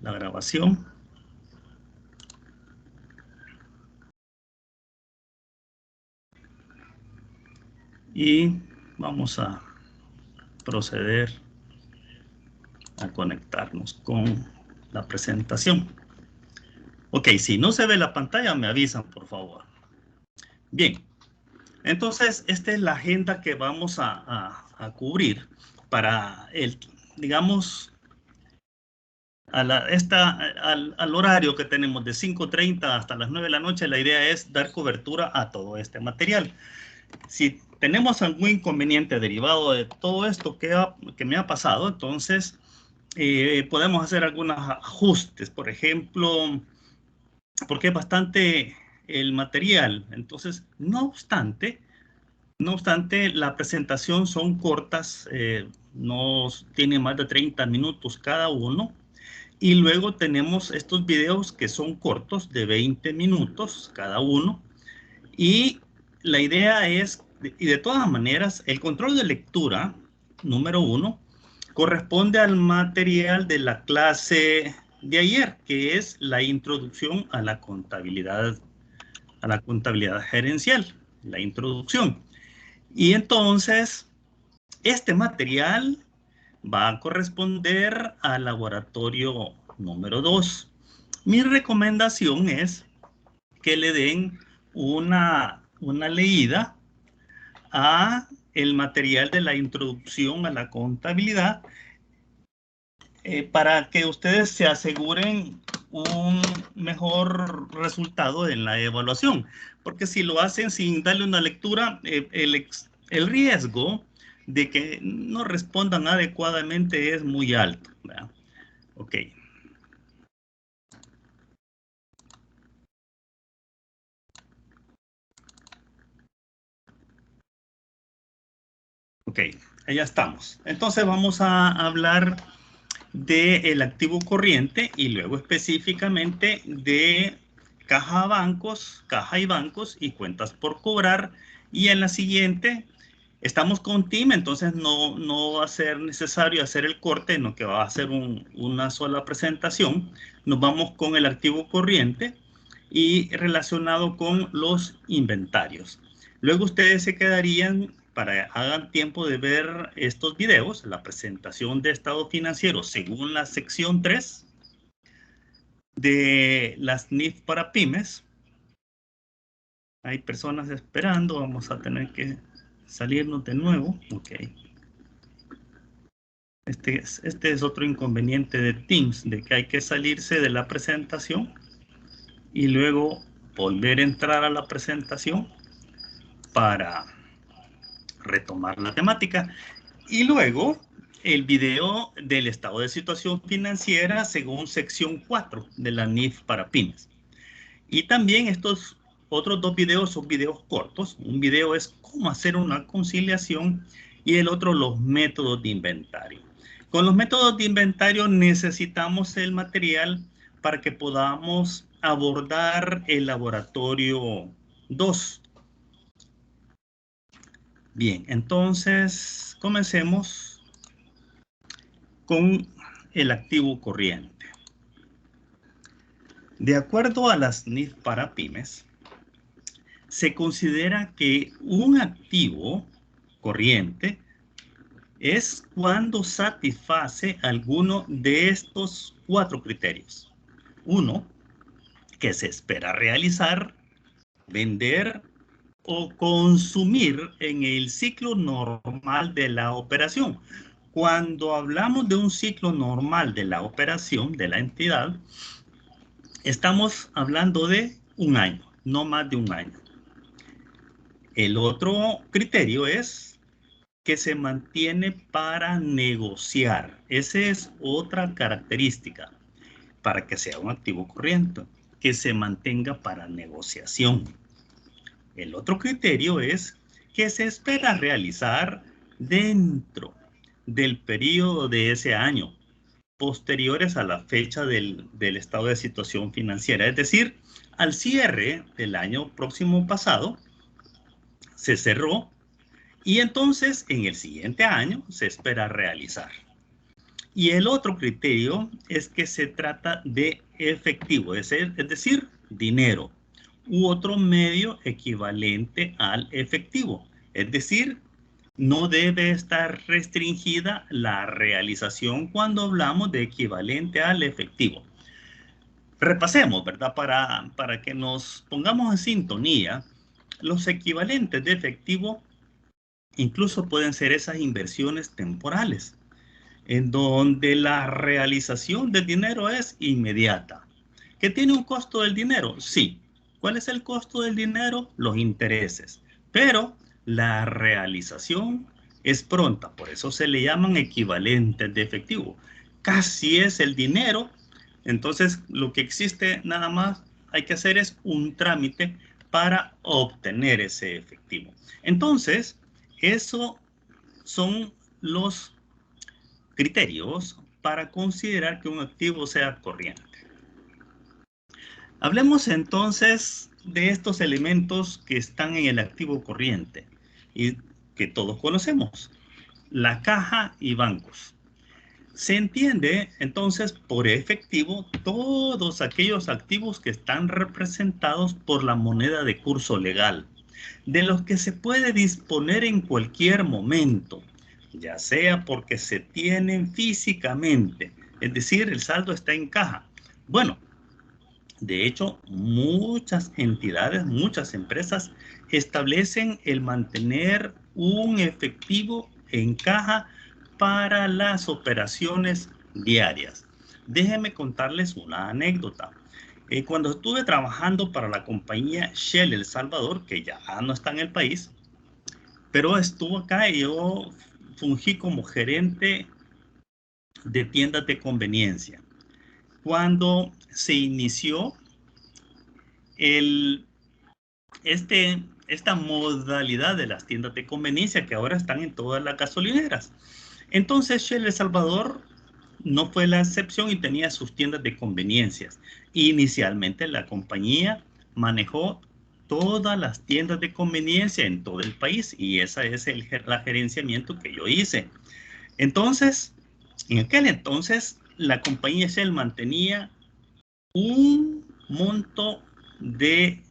la grabación. Y vamos a proceder a conectarnos con la presentación. Ok, si no se ve la pantalla, me avisan, por favor. Bien, entonces esta es la agenda que vamos a cubrir para digamos, al horario que tenemos de 5:30 hasta las 9 de la noche. La idea es dar cobertura a todo este material. Si tenemos algún inconveniente derivado de todo esto que me ha pasado, entonces podemos hacer algunos ajustes. Por ejemplo, porque es bastante el material. Entonces, no obstante, la presentación son cortas, no tiene más de 30 minutos cada uno. Y luego tenemos estos videos que son cortos, de 20 minutos cada uno. Y la idea es, y de todas maneras, el control de lectura, número 1, corresponde al material de la clase de ayer, que es la introducción a la contabilidad gerencial, la introducción. Y entonces, este material va a corresponder al laboratorio número 2. Mi recomendación es que le den una leída a el material de la introducción a la contabilidad para que ustedes se aseguren un mejor resultado en la evaluación. Porque si lo hacen sin darle una lectura, el riesgo de que no respondan adecuadamente es muy alto, ¿verdad? Ok. Ok, allá estamos. Entonces vamos a hablar del activo corriente y luego específicamente de caja y bancos y cuentas por cobrar. Y en la siguiente estamos con TIM, entonces no va a ser necesario hacer el corte, no que va a ser una sola presentación. Nos vamos con el activo corriente y relacionado con los inventarios. Luego ustedes se quedarían para hagan tiempo de ver estos videos, la presentación de estado financiero según la sección 3 de las NIF para pymes. Hay personas esperando, vamos a tener que salirnos de nuevo. Ok. Este es otro inconveniente de Teams, de que hay que salirse de la presentación y luego volver a entrar a la presentación para retomar la temática. Y luego el video del estado de situación financiera según sección 4 de la NIF para pymes. Y también estos otros dos videos son videos cortos. Un video es cómo hacer una conciliación y el otro los métodos de inventario. Con los métodos de inventario necesitamos el material para que podamos abordar el laboratorio 2. Bien, entonces comencemos con el activo corriente. De acuerdo a las NIF para pymes, se considera que un activo corriente es cuando satisface alguno de estos 4 criterios. 1, que se espera realizar, vender o consumir en el ciclo normal de la operación. Cuando hablamos de un ciclo normal de la operación de la entidad, estamos hablando de un año, no más de un año. El otro criterio es que se mantiene para negociar. Esa es otra característica para que sea un activo corriente, que se mantenga para negociación. El otro criterio es que se espera realizar dentro del periodo de ese año, posteriores a la fecha del estado de situación financiera, es decir, al cierre del año próximo pasado, se cerró y entonces en el siguiente año se espera realizar. Y el otro criterio es que se trata de efectivo, es decir, dinero, u otro medio equivalente al efectivo. Es decir, no debe estar restringida la realización cuando hablamos de equivalente al efectivo. Repasemos, ¿verdad? Para que nos pongamos en sintonía, los equivalentes de efectivo incluso pueden ser esas inversiones temporales, en donde la realización del dinero es inmediata. ¿Qué tiene un costo del dinero? Sí. ¿Cuál es el costo del dinero? Los intereses. Pero la realización es pronta, por eso se le llaman equivalentes de efectivo. Casi es el dinero, entonces lo que existe nada más hay que hacer es un trámite para obtener ese efectivo. Entonces, eso son los criterios para considerar que un activo sea corriente. Hablemos entonces de estos elementos que están en el activo corriente y que todos conocemos, la caja y bancos. Se entiende entonces por efectivo todos aquellos activos que están representados por la moneda de curso legal, de los que se puede disponer en cualquier momento, ya sea porque se tienen físicamente, es decir, el saldo está en caja. Bueno, de hecho, muchas entidades, muchas empresas establecen el mantener un efectivo en caja para las operaciones diarias. Déjenme contarles una anécdota. Cuando estuve trabajando para la compañía Shell El Salvador, que ya no está en el país, pero estuvo acá y yo fungí como gerente de tiendas de conveniencia. Cuando se inició el, esta modalidad de las tiendas de conveniencia que ahora están en todas las gasolineras. Entonces Shell El Salvador no fue la excepción y tenía sus tiendas de conveniencias. Inicialmente la compañía manejó todas las tiendas de conveniencia en todo el país y esa es el gerenciamiento que yo hice. Entonces, en aquel entonces, la compañía Shell mantenía un monto de,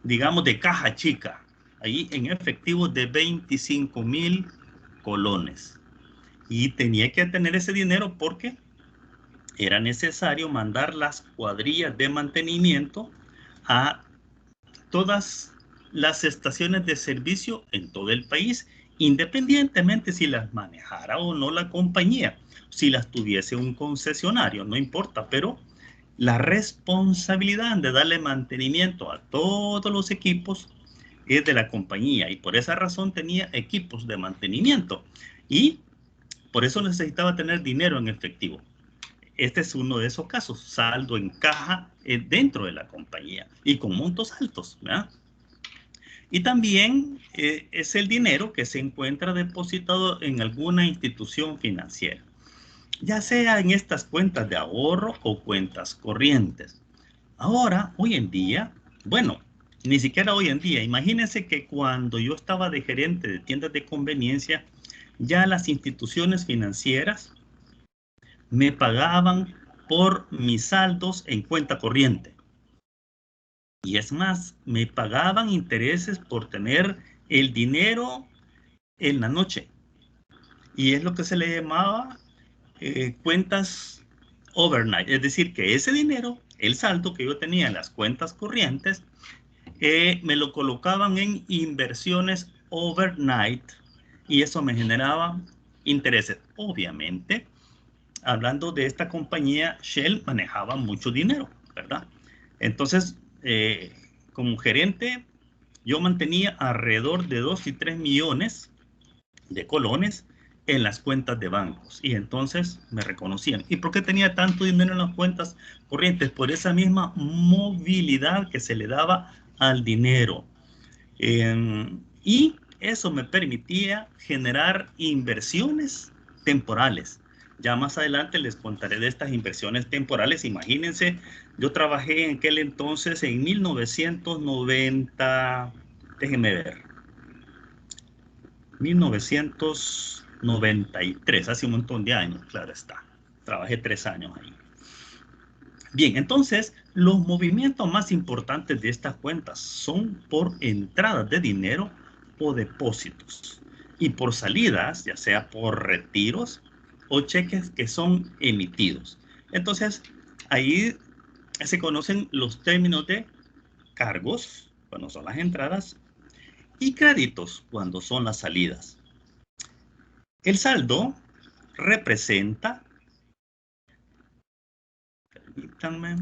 digamos, de caja chica, ahí en efectivo de 25,000 colones. Y tenía que tener ese dinero porque era necesario mandar las cuadrillas de mantenimiento a todas las estaciones de servicio en todo el país, independientemente si las manejara o no la compañía, si las tuviese un concesionario, no importa, pero la responsabilidad de darle mantenimiento a todos los equipos es de la compañía y por esa razón tenía equipos de mantenimiento y por eso necesitaba tener dinero en efectivo. Este es uno de esos casos, saldo en caja dentro de la compañía y con montos altos, ¿verdad? Y también es el dinero que se encuentra depositado en alguna institución financiera, ya sea en estas cuentas de ahorro o cuentas corrientes. Ahora, hoy en día, bueno, ni siquiera hoy en día, imagínense que cuando yo estaba de gerente de tiendas de conveniencia, ya las instituciones financieras me pagaban por mis saldos en cuenta corriente. Y es más, me pagaban intereses por tener el dinero en la noche. Y es lo que se le llamaba cuentas overnight. Es decir, que ese dinero, el saldo que yo tenía en las cuentas corrientes, me lo colocaban en inversiones overnight y eso me generaba intereses. Obviamente, hablando de esta compañía, Shell manejaba mucho dinero, ¿verdad? Entonces, como gerente, yo mantenía alrededor de 2 y 3 millones de colones en las cuentas de bancos y entonces me reconocían. ¿Y por qué tenía tanto dinero en las cuentas corrientes? Por esa misma movilidad que se le daba al dinero. Y eso me permitía generar inversiones temporales. Ya más adelante les contaré de estas inversiones temporales. Imagínense, yo trabajé en aquel entonces en 1990, déjenme ver, 1993, hace un montón de años, claro está. Trabajé 3 años ahí. Bien, entonces, los movimientos más importantes de estas cuentas son por entradas de dinero o depósitos y por salidas, ya sea por retiros o cheques que son emitidos. Entonces, ahí se conocen los términos de cargos, cuando son las entradas, y créditos, cuando son las salidas. El saldo representa, permítanme,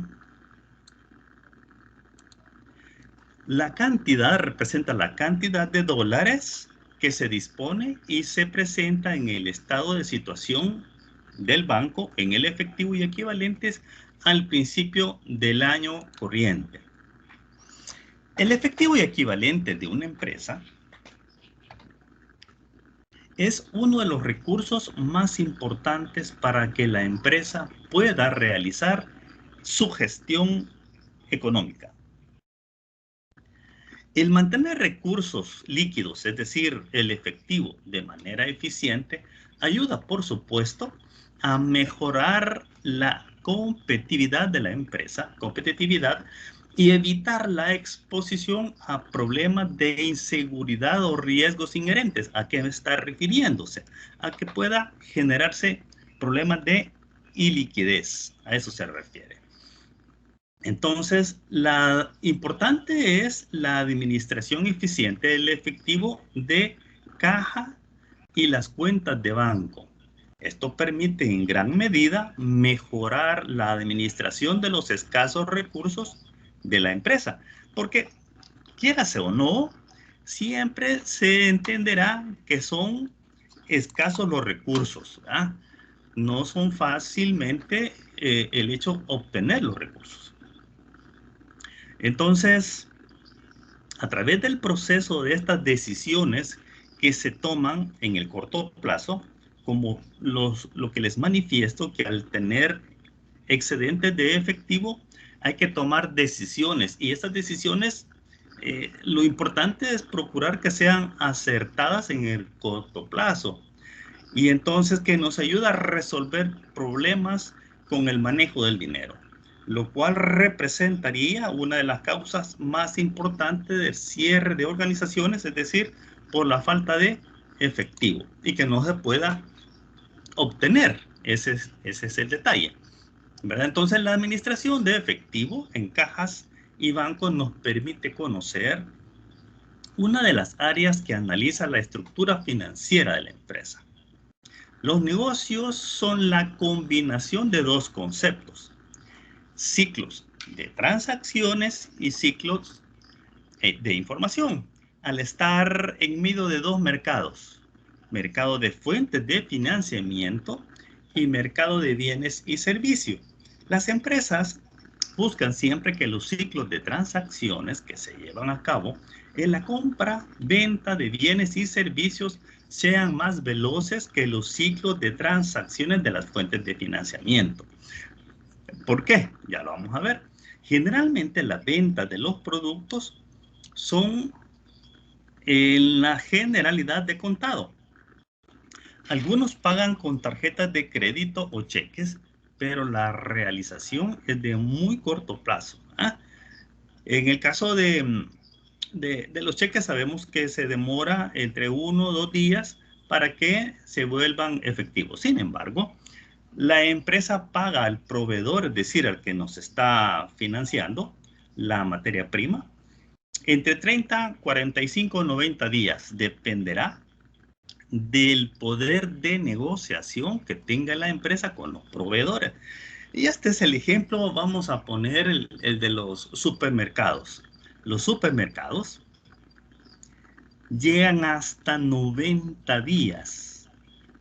representa la cantidad de dólares que se dispone y se presenta en el estado de situación del banco en el efectivo y equivalentes al principio del año corriente. El efectivo y equivalente de una empresa es uno de los recursos más importantes para que la empresa pueda realizar su gestión económica. El mantener recursos líquidos, es decir, el efectivo, de manera eficiente, ayuda, por supuesto, a mejorar la competitividad de la empresa, y evitar la exposición a problemas de inseguridad o riesgos inherentes. ¿A qué está refiriéndose? A que pueda generarse problemas de iliquidez. A eso se refiere. Entonces, la importante es la administración eficiente del efectivo de caja y las cuentas de banco. Esto permite en gran medida mejorar la administración de los escasos recursos de la empresa, porque quierase o no, siempre se entenderá que son escasos los recursos, ¿verdad? No son fácilmente el hecho obtener los recursos. Entonces, a través del proceso de estas decisiones que se toman en el corto plazo, como lo que les manifiesto, que al tener excedentes de efectivo hay que tomar decisiones, y estas decisiones, lo importante es procurar que sean acertadas en el corto plazo, y entonces que nos ayuda a resolver problemas con el manejo del dinero, lo cual representaría una de las causas más importantes del cierre de organizaciones, es decir, por la falta de efectivo y que no se pueda obtener. Ese es el detalle, ¿verdad? Entonces, la administración de efectivo en cajas y bancos nos permite conocer una de las áreas que analiza la estructura financiera de la empresa. Los negocios son la combinación de dos conceptos: ciclos de transacciones y ciclos de información. Al estar en medio de dos mercados, mercado de fuentes de financiamiento y mercado de bienes y servicios, las empresas buscan siempre que los ciclos de transacciones que se llevan a cabo en la compra, venta de bienes y servicios sean más veloces que los ciclos de transacciones de las fuentes de financiamiento. ¿Por qué? Ya lo vamos a ver. Generalmente las ventas de los productos son en la generalidad de contado. Algunos pagan con tarjetas de crédito o cheques, pero la realización es de muy corto plazo. En el caso de los cheques, sabemos que se demora entre 1 o 2 días para que se vuelvan efectivos. Sin embargo, la empresa paga al proveedor, es decir, al que nos está financiando la materia prima, entre 30, 45 o 90 días. Dependerá del poder de negociación que tenga la empresa con los proveedores. Y este es el ejemplo, vamos a poner el de los supermercados. Los supermercados llegan hasta 90 días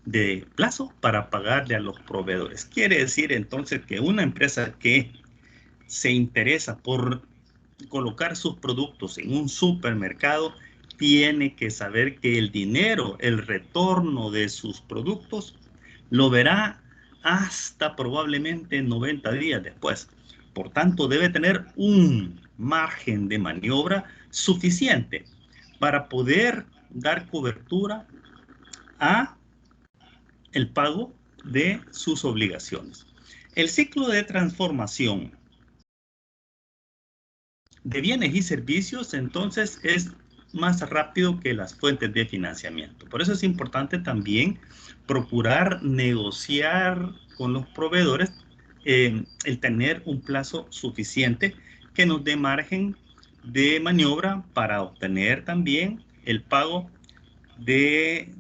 de plazo para pagarle a los proveedores. Quiere decir entonces que una empresa que se interesa por colocar sus productos en un supermercado tiene que saber que el dinero, el retorno de sus productos, lo verá hasta probablemente 90 días después. Por tanto, debe tener un margen de maniobra suficiente para poder dar cobertura a el pago de sus obligaciones. El ciclo de transformación de bienes y servicios, entonces, es más rápido que las fuentes de financiamiento. Por eso es importante también procurar negociar con los proveedores el tener un plazo suficiente que nos dé margen de maniobra para obtener también el pago de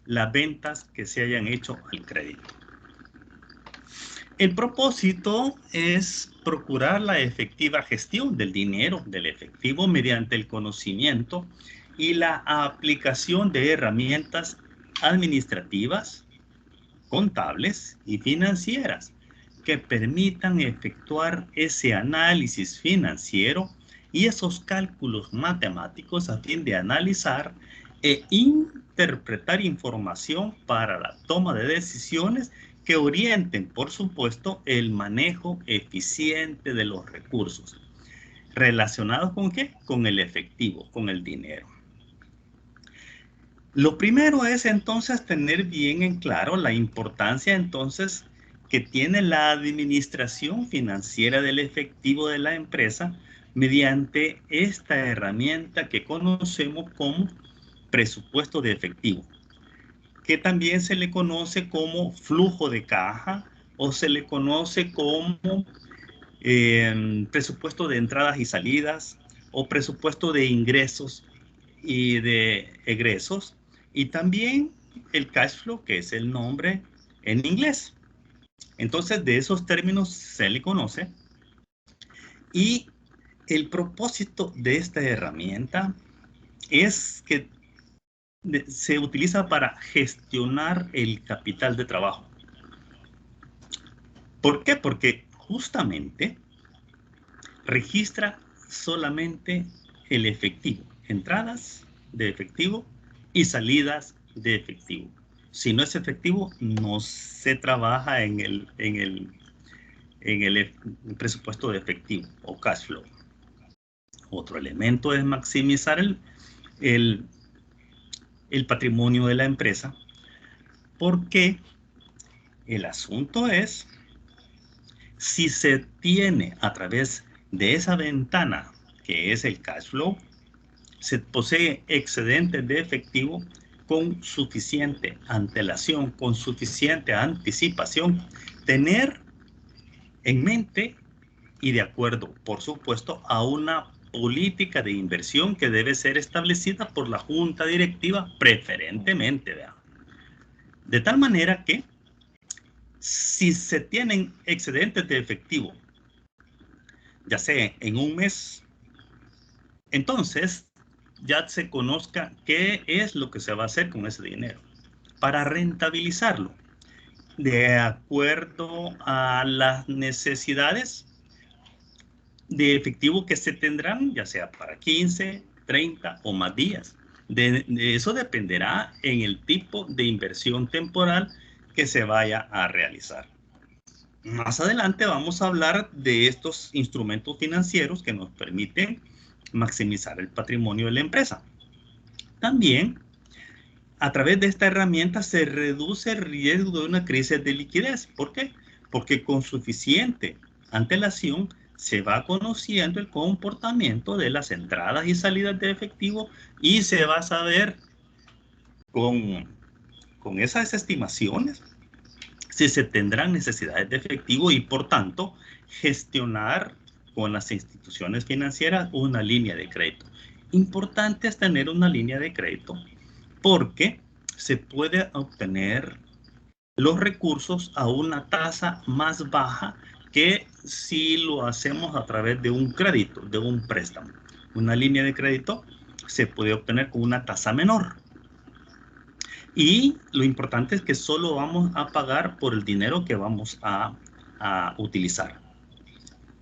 las ventas que se hayan hecho al crédito. El propósito es procurar la efectiva gestión del dinero, del efectivo, mediante el conocimiento y la aplicación de herramientas administrativas, contables y financieras que permitan efectuar ese análisis financiero y esos cálculos matemáticos a fin de analizar e interpretar información para la toma de decisiones que orienten, por supuesto, el manejo eficiente de los recursos. ¿Relacionados con qué? Con el efectivo, con el dinero. Lo primero es entonces tener bien en claro la importancia entonces que tiene la administración financiera del efectivo de la empresa mediante esta herramienta que conocemos como presupuesto de efectivo, que también se le conoce como flujo de caja o se le conoce como presupuesto de entradas y salidas o presupuesto de ingresos y de egresos, y también el cash flow, que es el nombre en inglés. Entonces, de esos términos se le conoce, y el propósito de esta herramienta es que se utiliza para gestionar el capital de trabajo. ¿Por qué? Porque justamente registra solamente el efectivo, entradas de efectivo y salidas de efectivo. Si no es efectivo, no se trabaja en el presupuesto de efectivo o cash flow. Otro elemento es maximizar el patrimonio de la empresa, porque el asunto es si se tiene a través de esa ventana que es el cash flow, se posee excedentes de efectivo con suficiente antelación, con suficiente anticipación, tener en mente y de acuerdo, por supuesto, a una política de inversión que debe ser establecida por la junta directiva preferentemente, ¿verdad? De tal manera que si se tienen excedentes de efectivo, ya sea en un mes, entonces ya se conozca qué es lo que se va a hacer con ese dinero para rentabilizarlo de acuerdo a las necesidades de efectivo que se tendrán, ya sea para 15, 30 o más días. De eso dependerá en el tipo de inversión temporal que se vaya a realizar. Más adelante vamos a hablar de estos instrumentos financieros que nos permiten maximizar el patrimonio de la empresa. También, a través de esta herramienta se reduce el riesgo de una crisis de liquidez. ¿Por qué? Porque con suficiente antelación se va conociendo el comportamiento de las entradas y salidas de efectivo y se va a saber con esas estimaciones si se tendrán necesidades de efectivo y por tanto gestionar con las instituciones financieras una línea de crédito. Importante es tener una línea de crédito porque se puede obtener los recursos a una tasa más baja que si lo hacemos a través de un crédito, de un préstamo. Una línea de crédito se puede obtener con una tasa menor. Y lo importante es que solo vamos a pagar por el dinero que vamos a utilizar.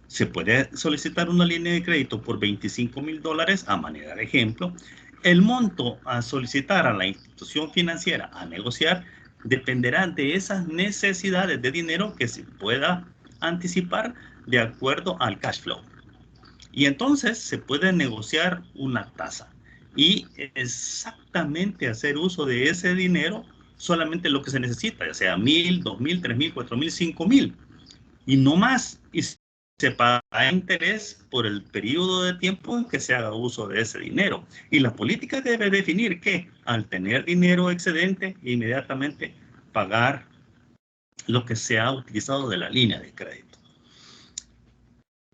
Se puede solicitar una línea de crédito por $25,000 a manera de ejemplo. El monto a solicitar a la institución financiera a negociar dependerá de esas necesidades de dinero que se pueda anticipar de acuerdo al cash flow. Y entonces se puede negociar una tasa y exactamente hacer uso de ese dinero solamente lo que se necesita, ya sea 1,000, 2,000, 3,000, 4,000, 5,000 y no más. Y se paga interés por el periodo de tiempo en que se haga uso de ese dinero. Y la política debe definir que al tener dinero excedente, inmediatamente pagar lo que se ha utilizado de la línea de crédito.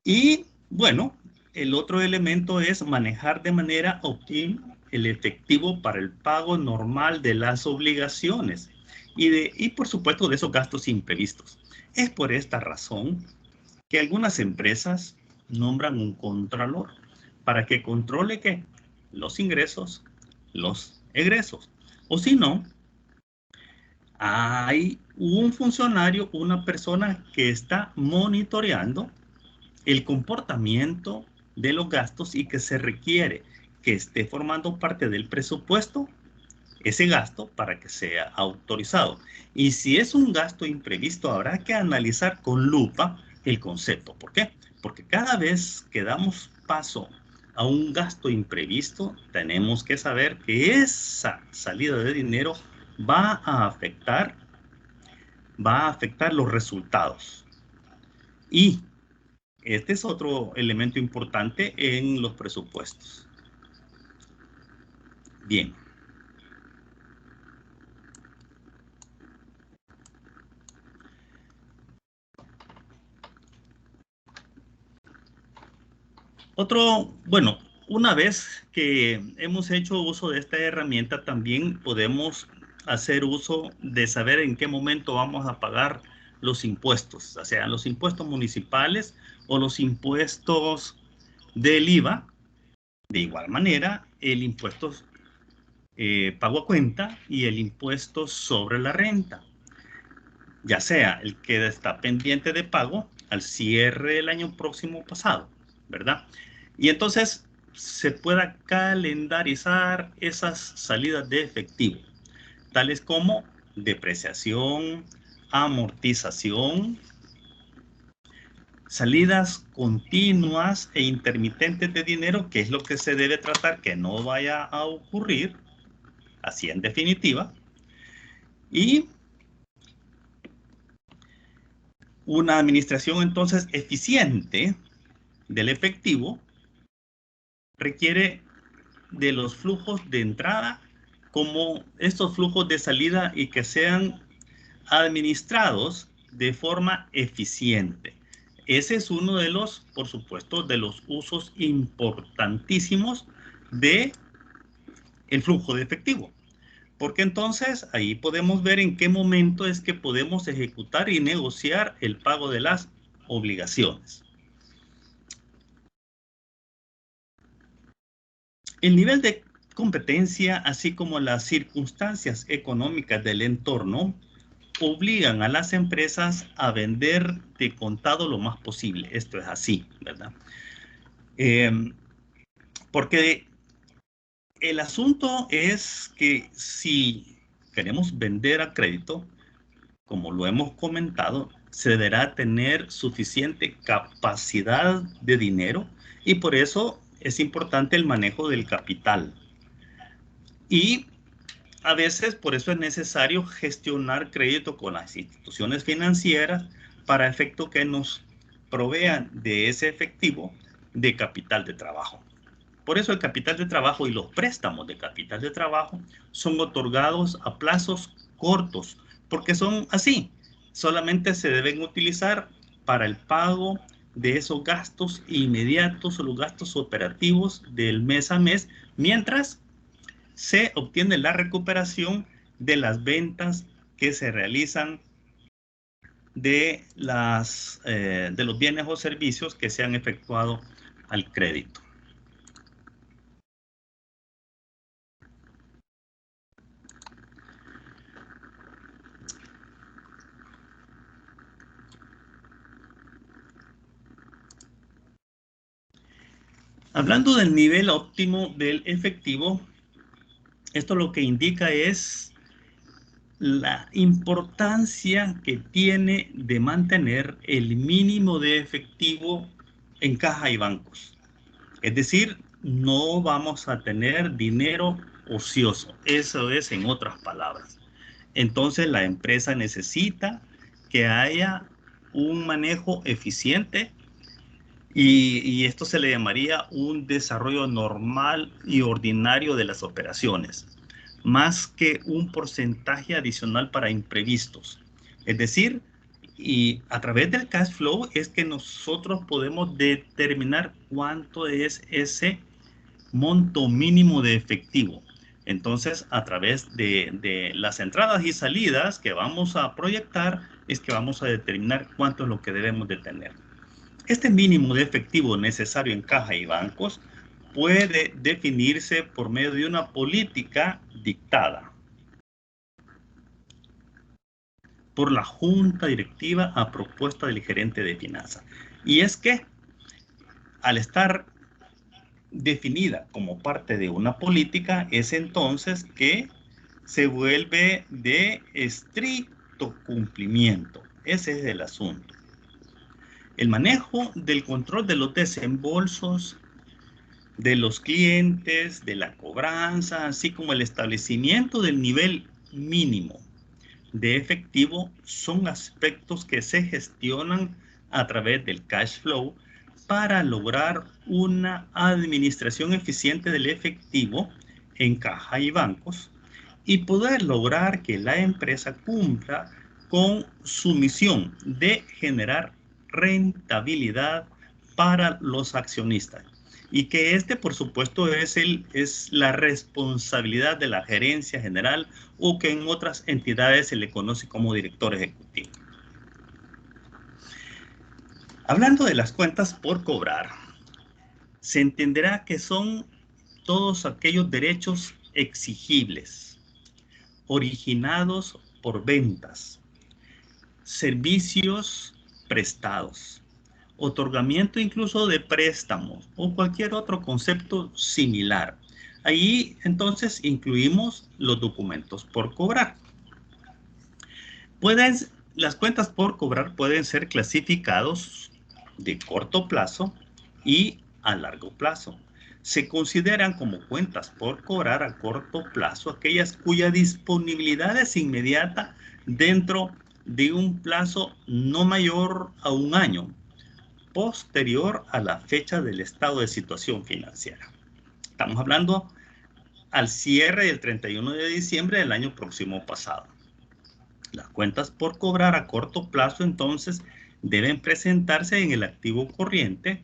Y bueno, el otro elemento es manejar de manera óptima el efectivo para el pago normal de las obligaciones y por supuesto de esos gastos imprevistos. Es por esta razón que algunas empresas nombran un contralor para que controle que los ingresos, los egresos. O si no, hay un funcionario, una persona que está monitoreando el comportamiento de los gastos y que se requiere que esté formando parte del presupuesto ese gasto para que sea autorizado. Y si es un gasto imprevisto, habrá que analizar con lupa el concepto. ¿Por qué? Porque cada vez que damos paso a un gasto imprevisto, tenemos que saber que esa salida de dinero va a afectar los resultados. Y este es otro elemento importante en los presupuestos. Bien. Bueno, una vez que hemos hecho uso de esta herramienta, también podemos hacer uso de saber en qué momento vamos a pagar los impuestos, o sea, los impuestos municipales o los impuestos del IVA. De igual manera, el impuesto pago a cuenta y el impuesto sobre la renta, ya sea el que está pendiente de pago al cierre del año próximo pasado, ¿verdad? Y entonces se pueda calendarizar esas salidas de efectivo, tales como depreciación, amortización, salidas continuas e intermitentes de dinero, que es lo que se debe tratar que no vaya a ocurrir, así en definitiva, y una administración entonces eficiente del efectivo requiere de los flujos de entrada como estos flujos de salida y que sean administrados de forma eficiente. Ese es uno de los, por supuesto, de los usos importantísimos de el flujo de efectivo. Porque entonces ahí podemos ver en qué momento es que podemos ejecutar y negociar el pago de las obligaciones. El nivel de competencia, así como las circunstancias económicas del entorno, obligan a las empresas a vender de contado lo más posible. Esto es así, ¿verdad? Porque el asunto es que si queremos vender a crédito, como lo hemos comentado, se deberá tener suficiente capacidad de dinero y por eso es importante el manejo del capital. Y a veces por eso es necesario gestionar crédito con las instituciones financieras para efecto que nos provean de ese efectivo de capital de trabajo. Por eso el capital de trabajo y los préstamos de capital de trabajo son otorgados a plazos cortos, porque son así. Solamente se deben utilizar para el pago de esos gastos inmediatos o los gastos operativos del mes a mes, mientras se obtiene la recuperación de las ventas que se realizan de los bienes o servicios que se han efectuado al crédito. Hablando del nivel óptimo del efectivo, esto lo que indica es la importancia que tiene de mantener el mínimo de efectivo en caja y bancos. Es decir, no vamos a tener dinero ocioso. Eso es en otras palabras. Entonces la empresa necesita que haya un manejo eficiente y esto se le llamaría un desarrollo normal y ordinario de las operaciones, más que un porcentaje adicional para imprevistos. Es decir, y a través del cash flow es que nosotros podemos determinar cuánto es ese monto mínimo de efectivo. Entonces, a través de las entradas y salidas que vamos a proyectar, es que vamos a determinar cuánto es lo que debemos de tener. Este mínimo de efectivo necesario en caja y bancos puede definirse por medio de una política dictada por la junta directiva a propuesta del gerente de finanzas. Y es que al estar definida como parte de una política, es entonces que se vuelve de estricto cumplimiento. Ese es el asunto. El manejo del control de los desembolsos de los clientes, de la cobranza, así como el establecimiento del nivel mínimo de efectivo son aspectos que se gestionan a través del cash flow para lograr una administración eficiente del efectivo en caja y bancos y poder lograr que la empresa cumpla con su misión de generar rentabilidad para los accionistas. Y que por supuesto, es la responsabilidad de la gerencia general o que en otras entidades se le conoce como director ejecutivo. Hablando de las cuentas por cobrar, se entenderá que son todos aquellos derechos exigibles, originados por ventas, servicios prestados, otorgamiento incluso de préstamos o cualquier otro concepto similar. Ahí entonces incluimos los documentos por cobrar. Las cuentas por cobrar pueden ser clasificados de corto plazo y a largo plazo. Se consideran como cuentas por cobrar a corto plazo aquellas cuya disponibilidad es inmediata dentro de un plazo no mayor a un año, posterior a la fecha del estado de situación financiera. Estamos hablando al cierre del 31 de diciembre del año próximo pasado. Las cuentas por cobrar a corto plazo entonces deben presentarse en el activo corriente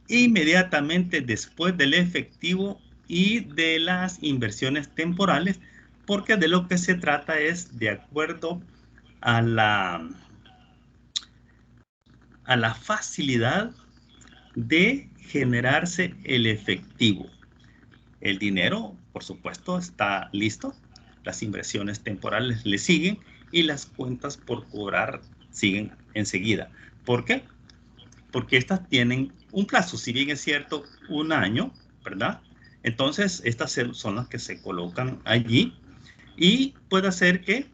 inmediatamente después del efectivo y de las inversiones temporales, porque de lo que se trata es de acuerdo a la facilidad de generarse el efectivo. El dinero, por supuesto, está listo, las inversiones temporales le siguen y las cuentas por cobrar siguen enseguida. ¿Por qué? Porque estas tienen un plazo, si bien es cierto, un año, ¿verdad? Entonces, estas son las que se colocan allí y puede ser que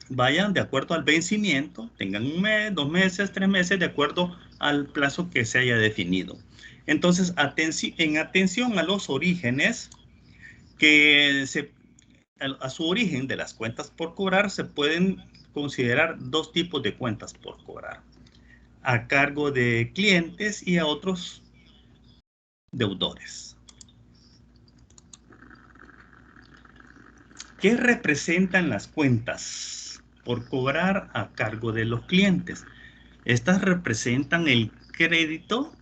vayan de acuerdo al vencimiento, tengan un mes, 2 meses, 3 meses, de acuerdo al plazo que se haya definido. Entonces, en atención a los orígenes, a su origen de las cuentas por cobrar, se pueden considerar dos tipos de cuentas por cobrar: a cargo de clientes y a otros deudores. ¿Qué representan las cuentas por cobrar a cargo de los clientes? Estas representan el crédito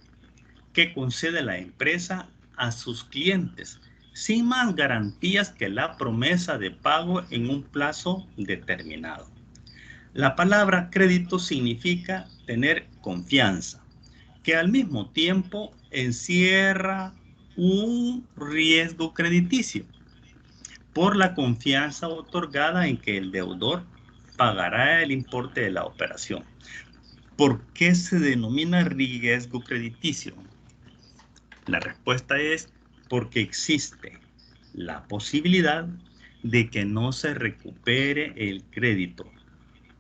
que concede la empresa a sus clientes, sin más garantías que la promesa de pago en un plazo determinado. La palabra crédito significa tener confianza, que al mismo tiempo encierra un riesgo crediticio por la confianza otorgada en que el deudor pagará el importe de la operación. ¿Por qué se denomina riesgo crediticio? La respuesta es porque existe la posibilidad de que no se recupere el crédito.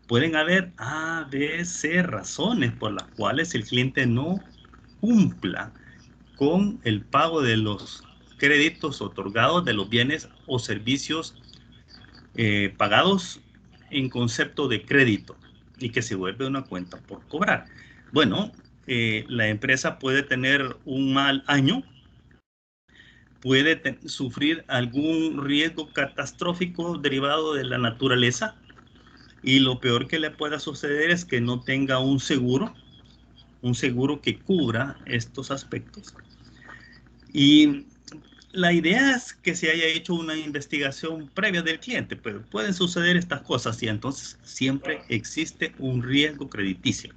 Pueden haber A, B, C razones por las cuales el cliente no cumpla con el pago de los créditos otorgados de los bienes o servicios pagados en concepto de crédito y que se vuelve una cuenta por cobrar. Bueno, la empresa puede tener un mal año, puede sufrir algún riesgo catastrófico derivado de la naturaleza y lo peor que le pueda suceder es que no tenga un seguro que cubra estos aspectos. Y la idea es que se haya hecho una investigación previa del cliente, pero pueden suceder estas cosas y entonces siempre existe un riesgo crediticio.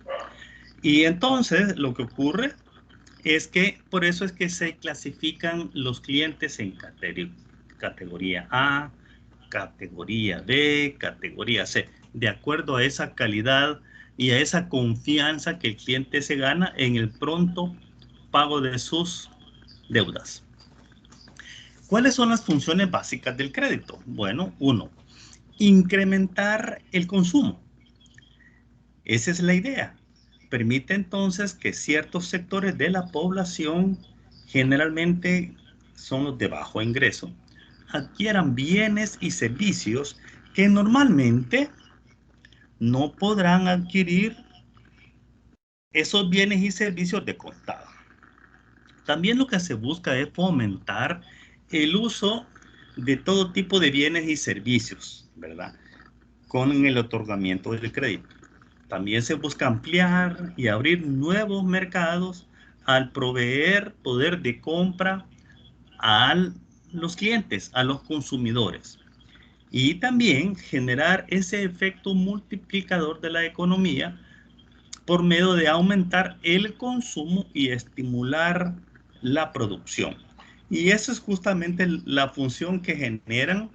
Y entonces lo que ocurre es que por eso es que se clasifican los clientes en categoría A, categoría B, categoría C, de acuerdo a esa calidad y a esa confianza que el cliente se gana en el pronto pago de sus deudas. ¿Cuáles son las funciones básicas del crédito? Bueno, uno, incrementar el consumo. Esa es la idea. Permite entonces que ciertos sectores de la población, generalmente son los de bajo ingreso, adquieran bienes y servicios que normalmente no podrán adquirir esos bienes y servicios de contado. También lo que se busca es fomentar el uso de todo tipo de bienes y servicios, ¿verdad? Con el otorgamiento del crédito. También se busca ampliar y abrir nuevos mercados al proveer poder de compra a los clientes, a los consumidores. Y también generar ese efecto multiplicador de la economía por medio de aumentar el consumo y estimular la producción. Y eso es justamente la función que generan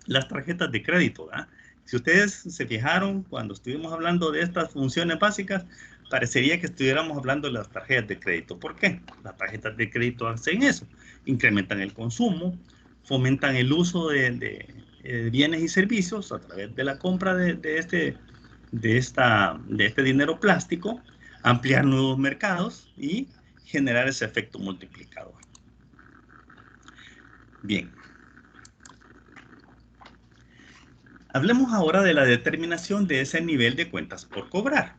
las tarjetas de crédito, ¿verdad? Si ustedes se fijaron cuando estuvimos hablando de estas funciones básicas, parecería que estuviéramos hablando de las tarjetas de crédito. ¿Por qué? Las tarjetas de crédito hacen eso, incrementan el consumo, fomentan el uso de bienes y servicios a través de la compra de este dinero plástico, ampliar nuevos mercados y generar ese efecto multiplicador. Bien. Hablemos ahora de la determinación de ese nivel de cuentas por cobrar.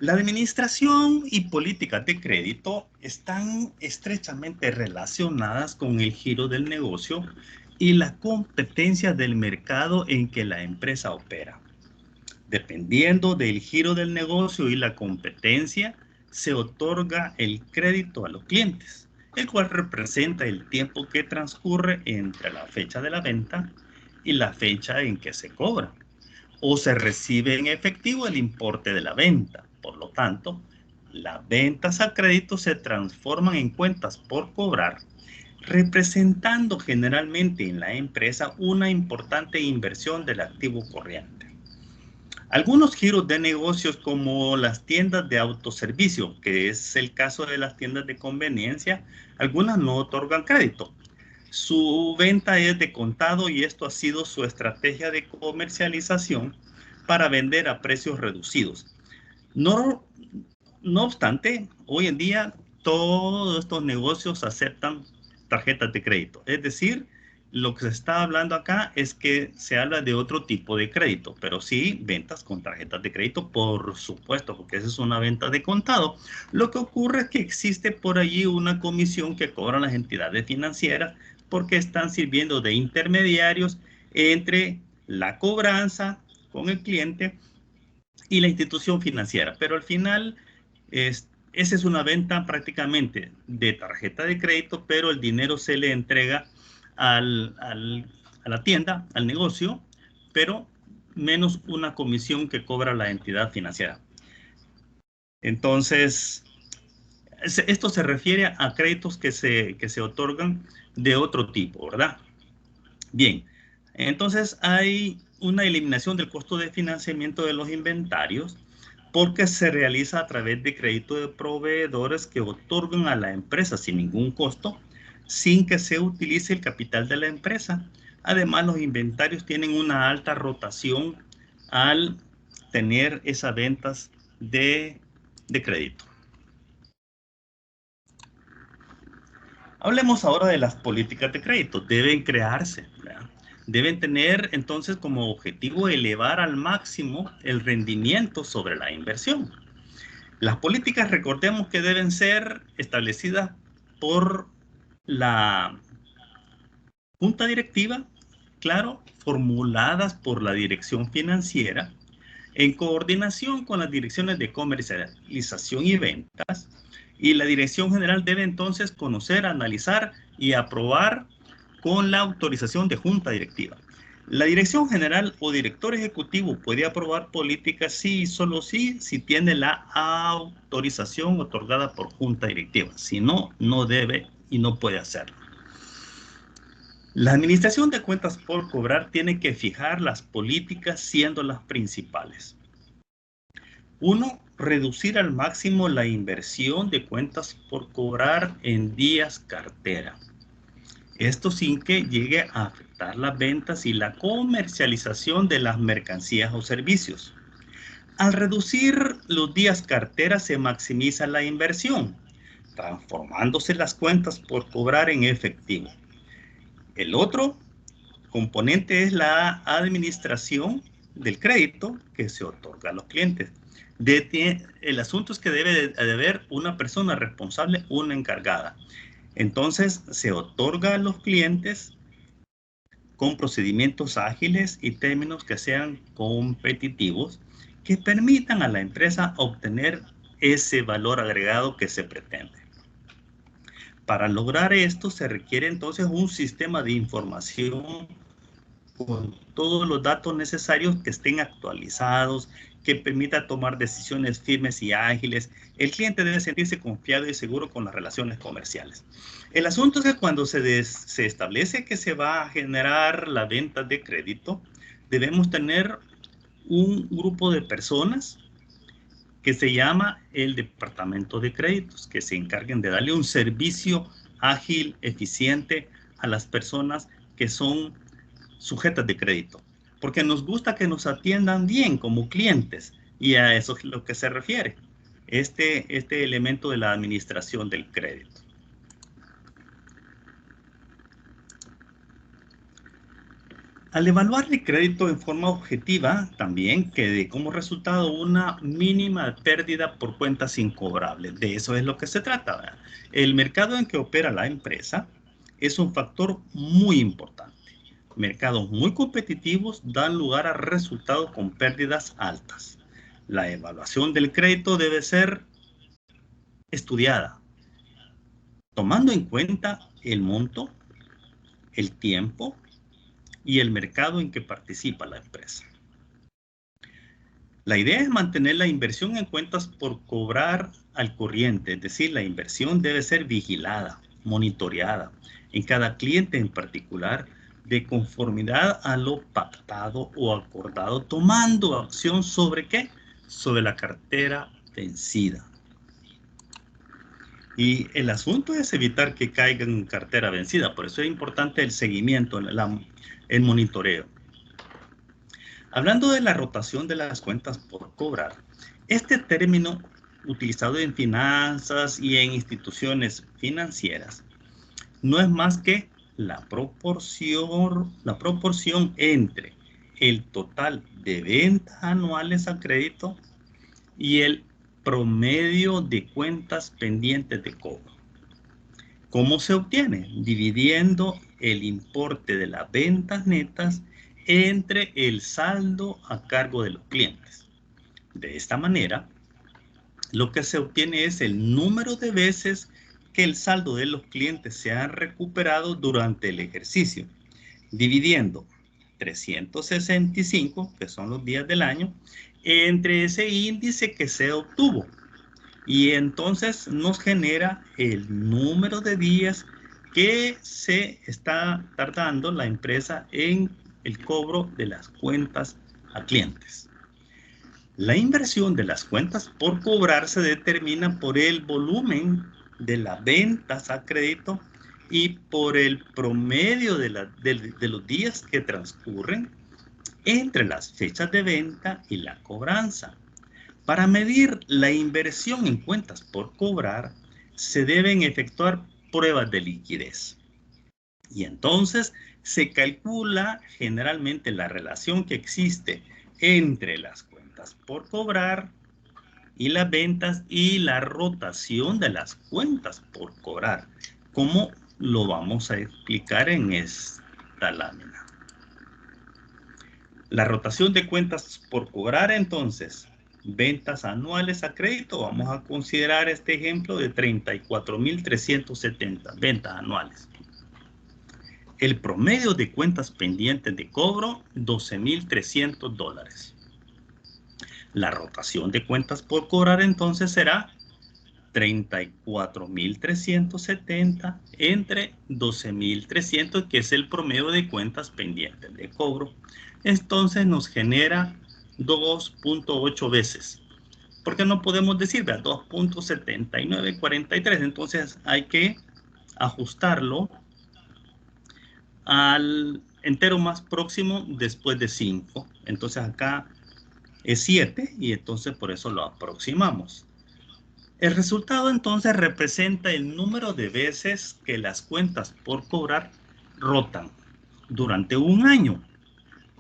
La administración y políticas de crédito están estrechamente relacionadas con el giro del negocio y la competencia del mercado en que la empresa opera. Dependiendo del giro del negocio y la competencia, se otorga el crédito a los clientes, el cual representa el tiempo que transcurre entre la fecha de la venta y la fecha en que se cobra o se recibe en efectivo el importe de la venta. Por lo tanto, las ventas a crédito se transforman en cuentas por cobrar, representando generalmente en la empresa una importante inversión del activo corriente. Algunos giros de negocios como las tiendas de autoservicio, que es el caso de las tiendas de conveniencia, algunas no otorgan crédito. Su venta es de contado y esto ha sido su estrategia de comercialización para vender a precios reducidos. No, no obstante, hoy en día todos estos negocios aceptan tarjetas de crédito. Es decir, lo que se está hablando acá es que se habla de otro tipo de crédito, pero sí ventas con tarjetas de crédito, por supuesto, porque esa es una venta de contado. Lo que ocurre es que existe por allí una comisión que cobran las entidades financieras porque están sirviendo de intermediarios entre la cobranza con el cliente y la institución financiera. Pero al final, esa es una venta prácticamente de tarjeta de crédito, pero el dinero se le entrega a la tienda, al negocio, pero menos una comisión que cobra la entidad financiera. Entonces, esto se refiere a créditos que se otorgan de otro tipo, ¿verdad? Bien, entonces hay una eliminación del costo de financiamiento de los inventarios porque se realiza a través de crédito de proveedores que otorgan a la empresa sin ningún costo, sin que se utilice el capital de la empresa. Además, los inventarios tienen una alta rotación al tener esas ventas de crédito. Hablemos ahora de las políticas de crédito. Deben crearse, ¿verdad? deben tener entonces como objetivo elevar al máximo el rendimiento sobre la inversión. Las políticas, recordemos que deben ser establecidas por la junta directiva, claro, formuladas por la dirección financiera, en coordinación con las direcciones de comercialización y ventas, y la dirección general debe entonces conocer, analizar y aprobar con la autorización de junta directiva. La dirección general o director ejecutivo puede aprobar políticas sí y solo sí si tiene la autorización otorgada por junta directiva. Si no, no debe y no puede hacerlo. La administración de cuentas por cobrar tiene que fijar las políticas siendo las principales. 1. Reducir al máximo la inversión de cuentas por cobrar en días cartera. Esto sin que llegue a afectar las ventas y la comercialización de las mercancías o servicios. Al reducir los días cartera se maximiza la inversión, transformándose las cuentas por cobrar en efectivo. El otro componente es la administración del crédito que se otorga a los clientes. El asunto es que debe de haber una persona responsable, una encargada. Entonces se otorga a los clientes con procedimientos ágiles y términos que sean competitivos, que permitan a la empresa obtener ese valor agregado que se pretende. Para lograr esto se requiere entonces un sistema de información con todos los datos necesarios que estén actualizados, que permita tomar decisiones firmes y ágiles. El cliente debe sentirse confiado y seguro con las relaciones comerciales. El asunto es que cuando se establece que se va a generar la venta de crédito, debemos tener un grupo de personas que se llama el departamento de créditos, que se encarguen de darle un servicio ágil, eficiente a las personas que son sujetas de crédito, porque nos gusta que nos atiendan bien como clientes, y a eso es lo que se refiere este elemento de la administración del crédito. Al evaluar el crédito en forma objetiva, también quede como resultado una mínima pérdida por cuentas incobrables. De eso es lo que se trata, ¿verdad? El mercado en que opera la empresa es un factor muy importante. Mercados muy competitivos dan lugar a resultados con pérdidas altas. La evaluación del crédito debe ser estudiada, tomando en cuenta el monto, el tiempo y el mercado en que participa la empresa. La idea es mantener la inversión en cuentas por cobrar al corriente, es decir, la inversión debe ser vigilada, monitoreada en cada cliente en particular, de conformidad a lo pactado o acordado, tomando acción sobre ¿qué? Sobre la cartera vencida. Y el asunto es evitar que caiga en cartera vencida, por eso es importante el seguimiento, el monitoreo. Hablando de la rotación de las cuentas por cobrar, este término utilizado en finanzas y en instituciones financieras no es más que la proporción entre el total de ventas anuales a crédito y el promedio de cuentas pendientes de cobro. ¿Cómo se obtiene? Dividiendo el importe de las ventas netas entre el saldo a cargo de los clientes. De esta manera, lo que se obtiene es el número de veces que el saldo de los clientes se ha recuperado durante el ejercicio, dividiendo 365, que son los días del año, entre ese índice que se obtuvo. Y entonces nos genera el número de días que se está tardando la empresa en el cobro de las cuentas a clientes. La inversión de las cuentas por cobrar se determina por el volumen de las ventas a crédito y por el promedio de los días que transcurren entre las fechas de venta y la cobranza. Para medir la inversión en cuentas por cobrar, se deben efectuar pruebas de liquidez. Y entonces Se calcula generalmente la relación que existe entre las cuentas por cobrar y las ventas y la rotación de las cuentas por cobrar. ¿Cómo lo vamos a explicar en esta lámina? La rotación de cuentas por cobrar, entonces, ventas anuales a crédito. Vamos a considerar este ejemplo de 34,370 ventas anuales. El promedio de cuentas pendientes de cobro, $12,300. La rotación de cuentas por cobrar entonces será 34,370 entre 12,300, que es el promedio de cuentas pendientes de cobro. Entonces nos genera 2.8 veces. Porque no podemos decir 2.7943. Entonces hay que ajustarlo al entero más próximo después de 5. Entonces acá es 7 y entonces por eso lo aproximamos. El resultado entonces representa el número de veces que las cuentas por cobrar rotan durante un año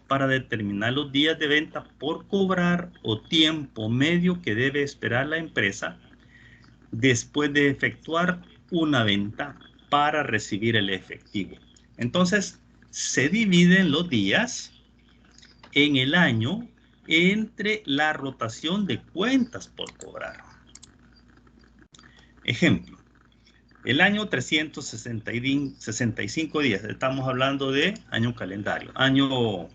para determinar los días de venta por cobrar o tiempo medio que debe esperar la empresa después de efectuar una venta para recibir el efectivo. Entonces, se dividen los días en el año entre la rotación de cuentas por cobrar. Ejemplo, el año 365 días, estamos hablando de año calendario, año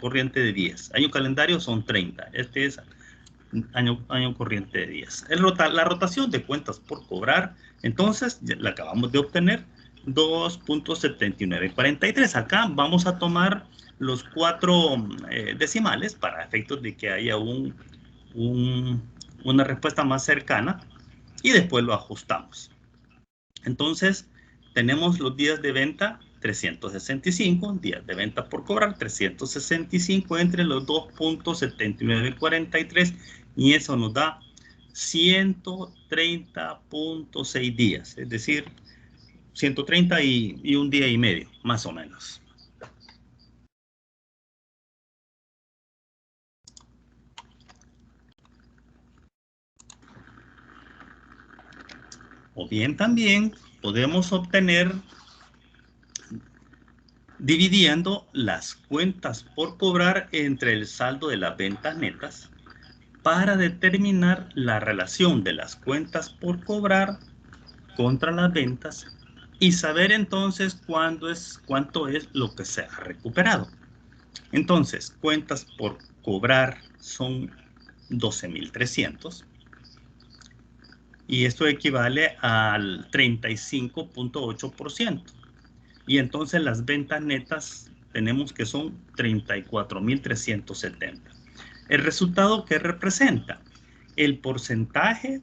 corriente de días. Año calendario son 30, este es año corriente de días. La rotación de cuentas por cobrar, entonces, la acabamos de obtener, 2.7943. Acá vamos a tomar los 4 decimales para efectos de que haya una respuesta más cercana y después lo ajustamos. Entonces, tenemos los días de venta 365, días de venta por cobrar 365 entre los 2.7943 y eso nos da 130.6 días, es decir, 130 y un día y medio, más o menos. O bien también podemos obtener dividiendo las cuentas por cobrar entre el saldo de las ventas netas para determinar la relación de las cuentas por cobrar contra las ventas y saber entonces cuánto es lo que se ha recuperado. Entonces, cuentas por cobrar son 12,300 y esto equivale al 35.8%. Y entonces las ventas netas tenemos que son 34,370. El resultado que representa el porcentaje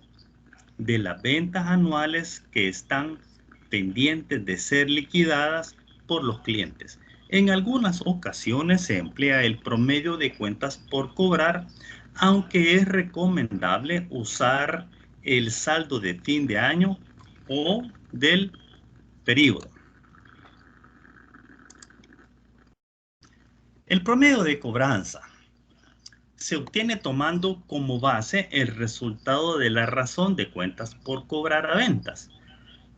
de las ventas anuales que están pendientes de ser liquidadas por los clientes. En algunas ocasiones se emplea el promedio de cuentas por cobrar, aunque es recomendable usar el saldo de fin de año o del periodo. El promedio de cobranza se obtiene tomando como base el resultado de la razón de cuentas por cobrar a ventas,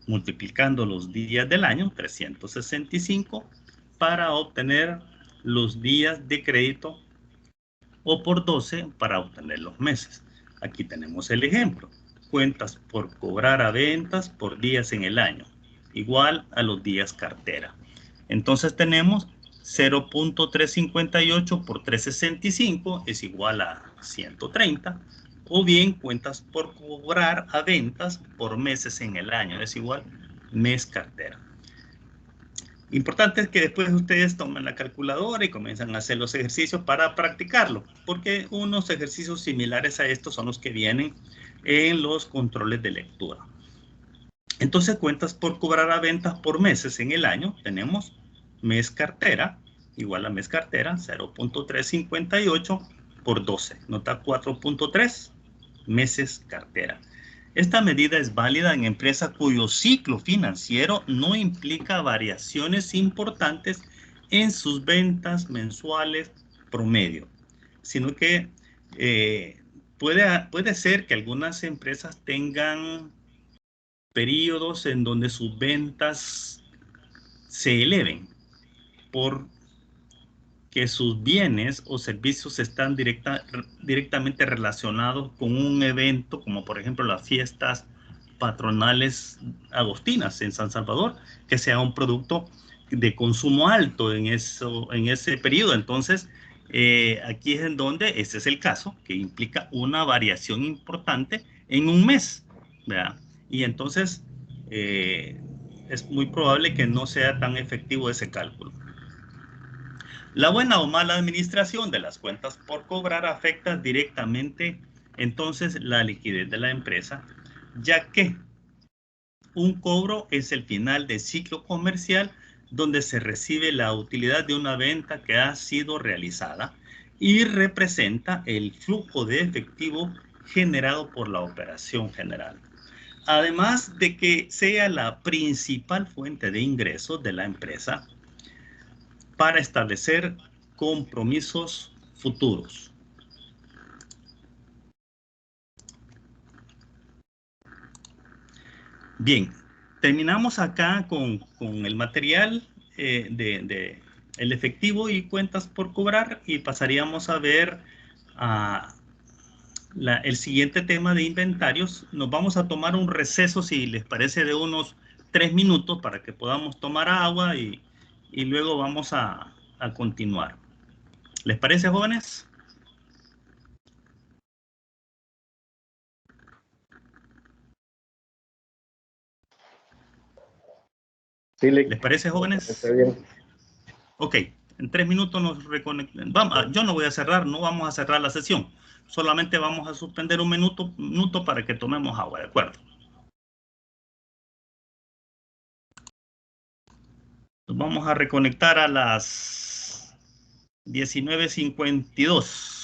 multiplicando los días del año, 365, para obtener los días de crédito o por 12 para obtener los meses. Aquí tenemos el ejemplo. Cuentas por cobrar a ventas por días en el año, igual a los días cartera. Entonces tenemos 0.358 por 365 es igual a 130, o bien cuentas por cobrar a ventas por meses en el año es igual mes cartera. Importante es que después ustedes tomen la calculadora y comienzan a hacer los ejercicios para practicarlo, porque unos ejercicios similares a estos son los que vienen en los controles de lectura. Entonces, cuentas por cobrar a ventas por meses en el año, tenemos mes cartera, igual a mes cartera, 0.358 por 12, nota 4.3 meses cartera. Esta medida es válida en empresas cuyo ciclo financiero no implica variaciones importantes en sus ventas mensuales promedio, sino que puede ser que algunas empresas tengan periodos en donde sus ventas se eleven por que sus bienes o servicios están directamente relacionados con un evento, como por ejemplo las fiestas patronales agostinas en San Salvador, que sea un producto de consumo alto en ese periodo. Entonces, aquí es en donde ese es el caso, que implica una variación importante en un mes, ¿verdad? Y entonces es muy probable que no sea tan efectivo ese cálculo. La buena o mala administración de las cuentas por cobrar afecta directamente entonces la liquidez de la empresa, ya que un cobro es el final del ciclo comercial donde se recibe la utilidad de una venta que ha sido realizada y representa el flujo de efectivo generado por la operación general. Además de que sea la principal fuente de ingresos de la empresa, para establecer compromisos futuros. Bien, terminamos acá con el material el efectivo y cuentas por cobrar y pasaríamos a ver el siguiente tema de inventarios. Nos vamos a tomar un receso, si les parece, de unos 3 minutos para que podamos tomar agua y luego vamos a continuar. ¿Les parece, jóvenes? Sí, ¿Les Lick, parece, está jóvenes? bien. Ok, en 3 minutos nos reconectamos. Yo no voy a cerrar, no vamos a cerrar la sesión. Solamente vamos a suspender un minuto para que tomemos agua, ¿de acuerdo? Nos vamos a reconectar a las 19:52.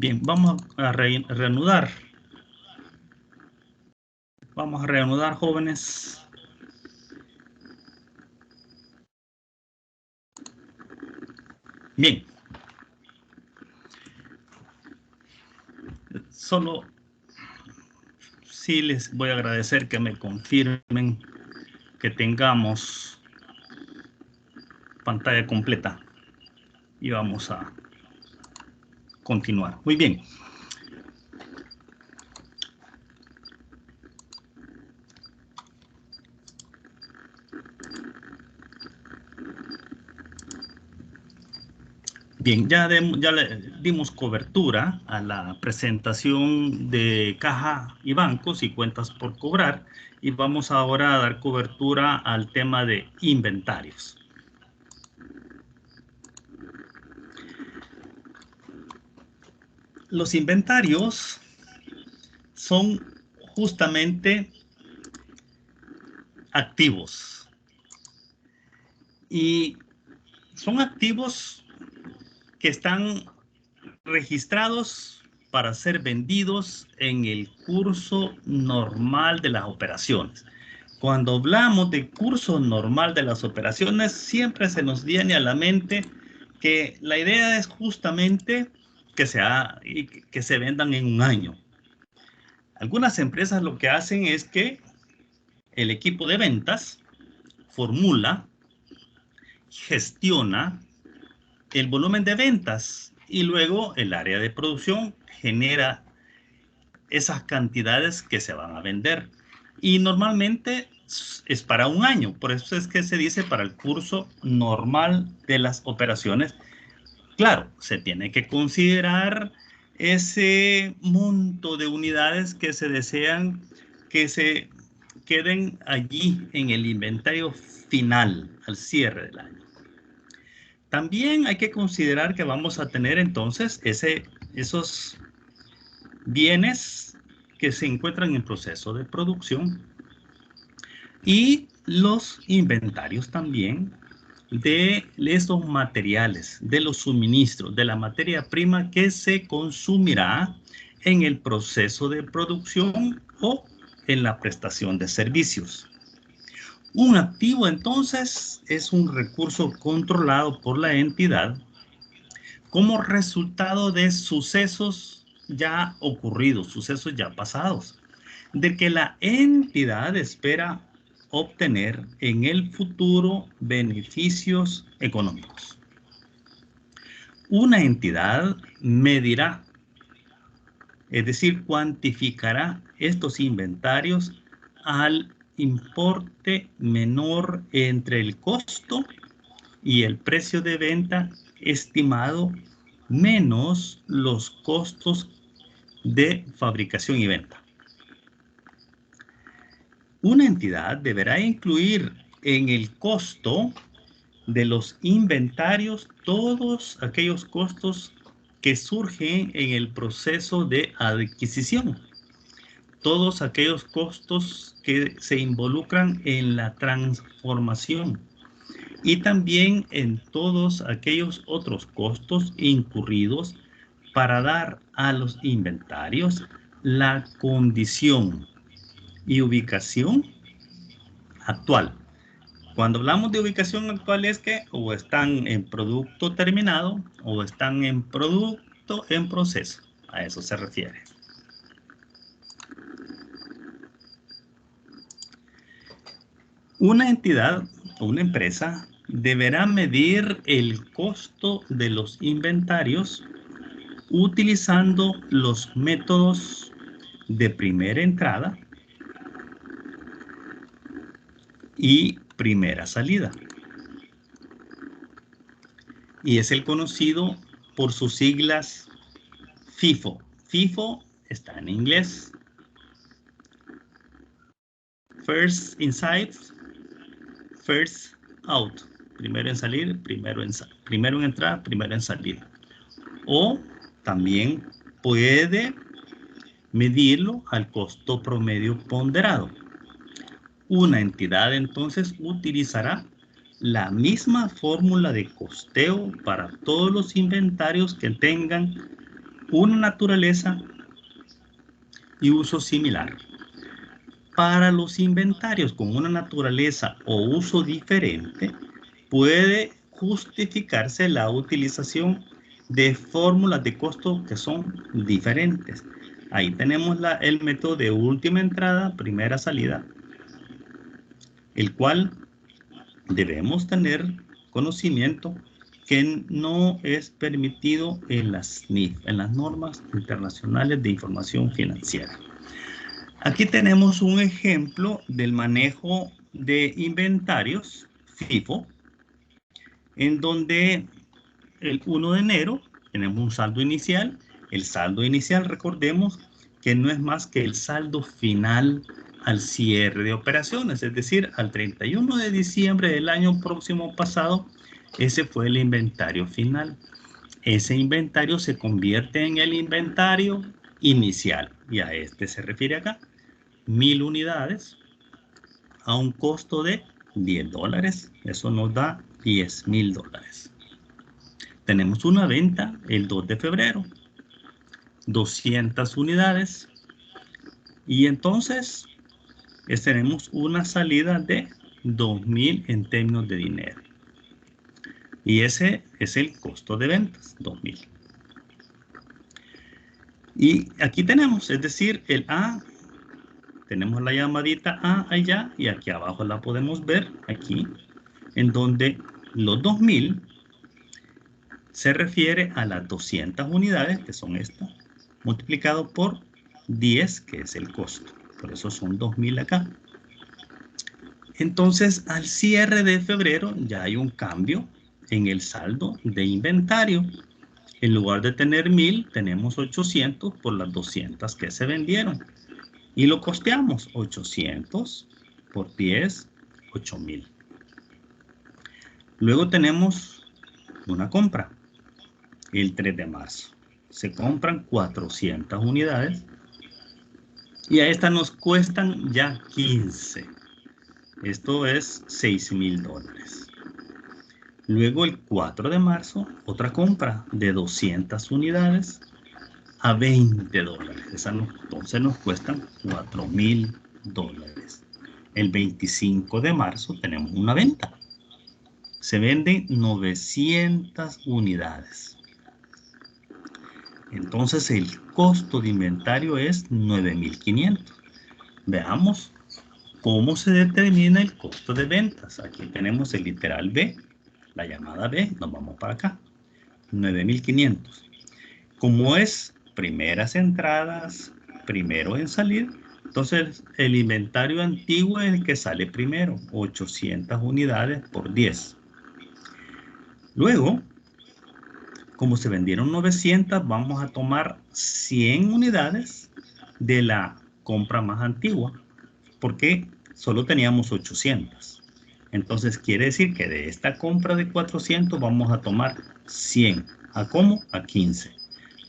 Bien, vamos a reanudar. Vamos a reanudar, jóvenes. Bien. Solo sí les voy a agradecer que me confirmen que tengamos pantalla completa. Y vamos a continuar. Muy bien. Bien, ya le dimos cobertura a la presentación de caja y bancos y cuentas por cobrar, y vamos ahora a dar cobertura al tema de inventarios. Los inventarios son justamente activos, y son activos que están registrados para ser vendidos en el curso normal de las operaciones. Cuando hablamos de curso normal de las operaciones, siempre se nos viene a la mente que la idea es justamente que se vendan en un año. Algunas empresas lo que hacen es que el equipo de ventas formula, gestiona el volumen de ventas y luego el área de producción genera esas cantidades que se van a vender. Y normalmente es para un año, por eso es que se dice para el curso normal de las operaciones. Claro, se tiene que considerar ese monto de unidades que se desean que se queden allí en el inventario final, al cierre del año. También hay que considerar que vamos a tener entonces esos bienes que se encuentran en proceso de producción y los inventarios también de estos materiales, de los suministros, de la materia prima que se consumirá en el proceso de producción o en la prestación de servicios. Un activo entonces es un recurso controlado por la entidad como resultado de sucesos ya ocurridos, sucesos ya pasados, de que la entidad espera obtener en el futuro beneficios económicos. Una entidad medirá, es decir, cuantificará estos inventarios al importe menor entre el costo y el precio de venta estimado menos los costos de fabricación y venta. Una entidad deberá incluir en el costo de los inventarios todos aquellos costos que surgen en el proceso de adquisición, todos aquellos costos que se involucran en la transformación y también en todos aquellos otros costos incurridos para dar a los inventarios la condición y ubicación actual. Cuando hablamos de ubicación actual es que o están en producto terminado o están en producto en proceso. A eso se refiere. Una entidad o una empresa deberá medir el costo de los inventarios utilizando los métodos de primera entrada y primera salida. Y es el conocido por sus siglas FIFO. FIFO está en inglés. First inside, first out. Primero en salir, primero en entrar, primero en salir. O también puede medirlo al costo promedio ponderado. Una entidad entonces utilizará la misma fórmula de costeo para todos los inventarios que tengan una naturaleza y uso similar. Para los inventarios con una naturaleza o uso diferente, puede justificarse la utilización de fórmulas de costo que son diferentes. Ahí tenemos el método de última entrada, primera salida, el cual debemos tener conocimiento que no es permitido en las NIF, en las normas internacionales de información financiera. Aquí tenemos un ejemplo del manejo de inventarios FIFO, en donde el 1 de enero tenemos un saldo inicial. El saldo inicial, recordemos que no es más que el saldo final al cierre de operaciones, es decir, al 31 de diciembre del año próximo pasado, ese fue el inventario final. Ese inventario se convierte en el inventario inicial, y a este se refiere acá. 1000 unidades a un costo de $10. Eso nos da $10,000. Tenemos una venta el 2 de febrero, 200 unidades. Y entonces tenemos una salida de 2,000 en términos de dinero. Y ese es el costo de ventas, 2,000. Y aquí tenemos, es decir, el A. Tenemos la llamadita A allá y aquí abajo la podemos ver aquí, en donde los 2,000 se refiere a las 200 unidades, que son estas, multiplicado por 10, que es el costo. Por eso son 2,000 acá. Entonces, al cierre de febrero ya hay un cambio en el saldo de inventario. En lugar de tener 1000, tenemos 800 por las 200 que se vendieron. Y lo costeamos, 800 por 10, 8,000. Luego tenemos una compra, el 3 de marzo. Se compran 400 unidades y a esta nos cuestan ya 15. Esto es $6,000. Luego el 4 de marzo, otra compra de 200 unidades a $20. Entonces nos cuestan $4,000. El 25 de marzo tenemos una venta. Se venden 900 unidades. Entonces el costo de inventario es 9,500. Veamos cómo se determina el costo de ventas. Aquí tenemos el literal B, la llamada B. Nos vamos para acá. 9,500. Como es primeras entradas, primero en salir, entonces el inventario antiguo es el que sale primero, 800 unidades por 10. Luego, como se vendieron 900, vamos a tomar 100 unidades de la compra más antigua, porque solo teníamos 800. Entonces quiere decir que de esta compra de 400 vamos a tomar 100. ¿A cómo? A 15.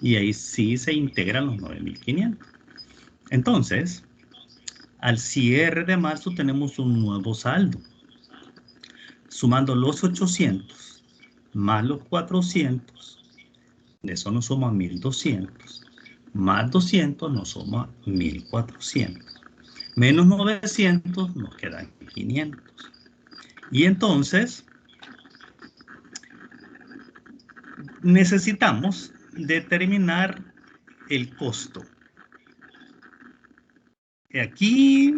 Y ahí sí se integran los 9,500. Entonces, al cierre de marzo tenemos un nuevo saldo. Sumando los 800 más los 400, de eso nos suma 1,200. Más 200 nos suma 1,400. Menos 900 nos quedan 500. Y entonces, necesitamos determinar el costo. Aquí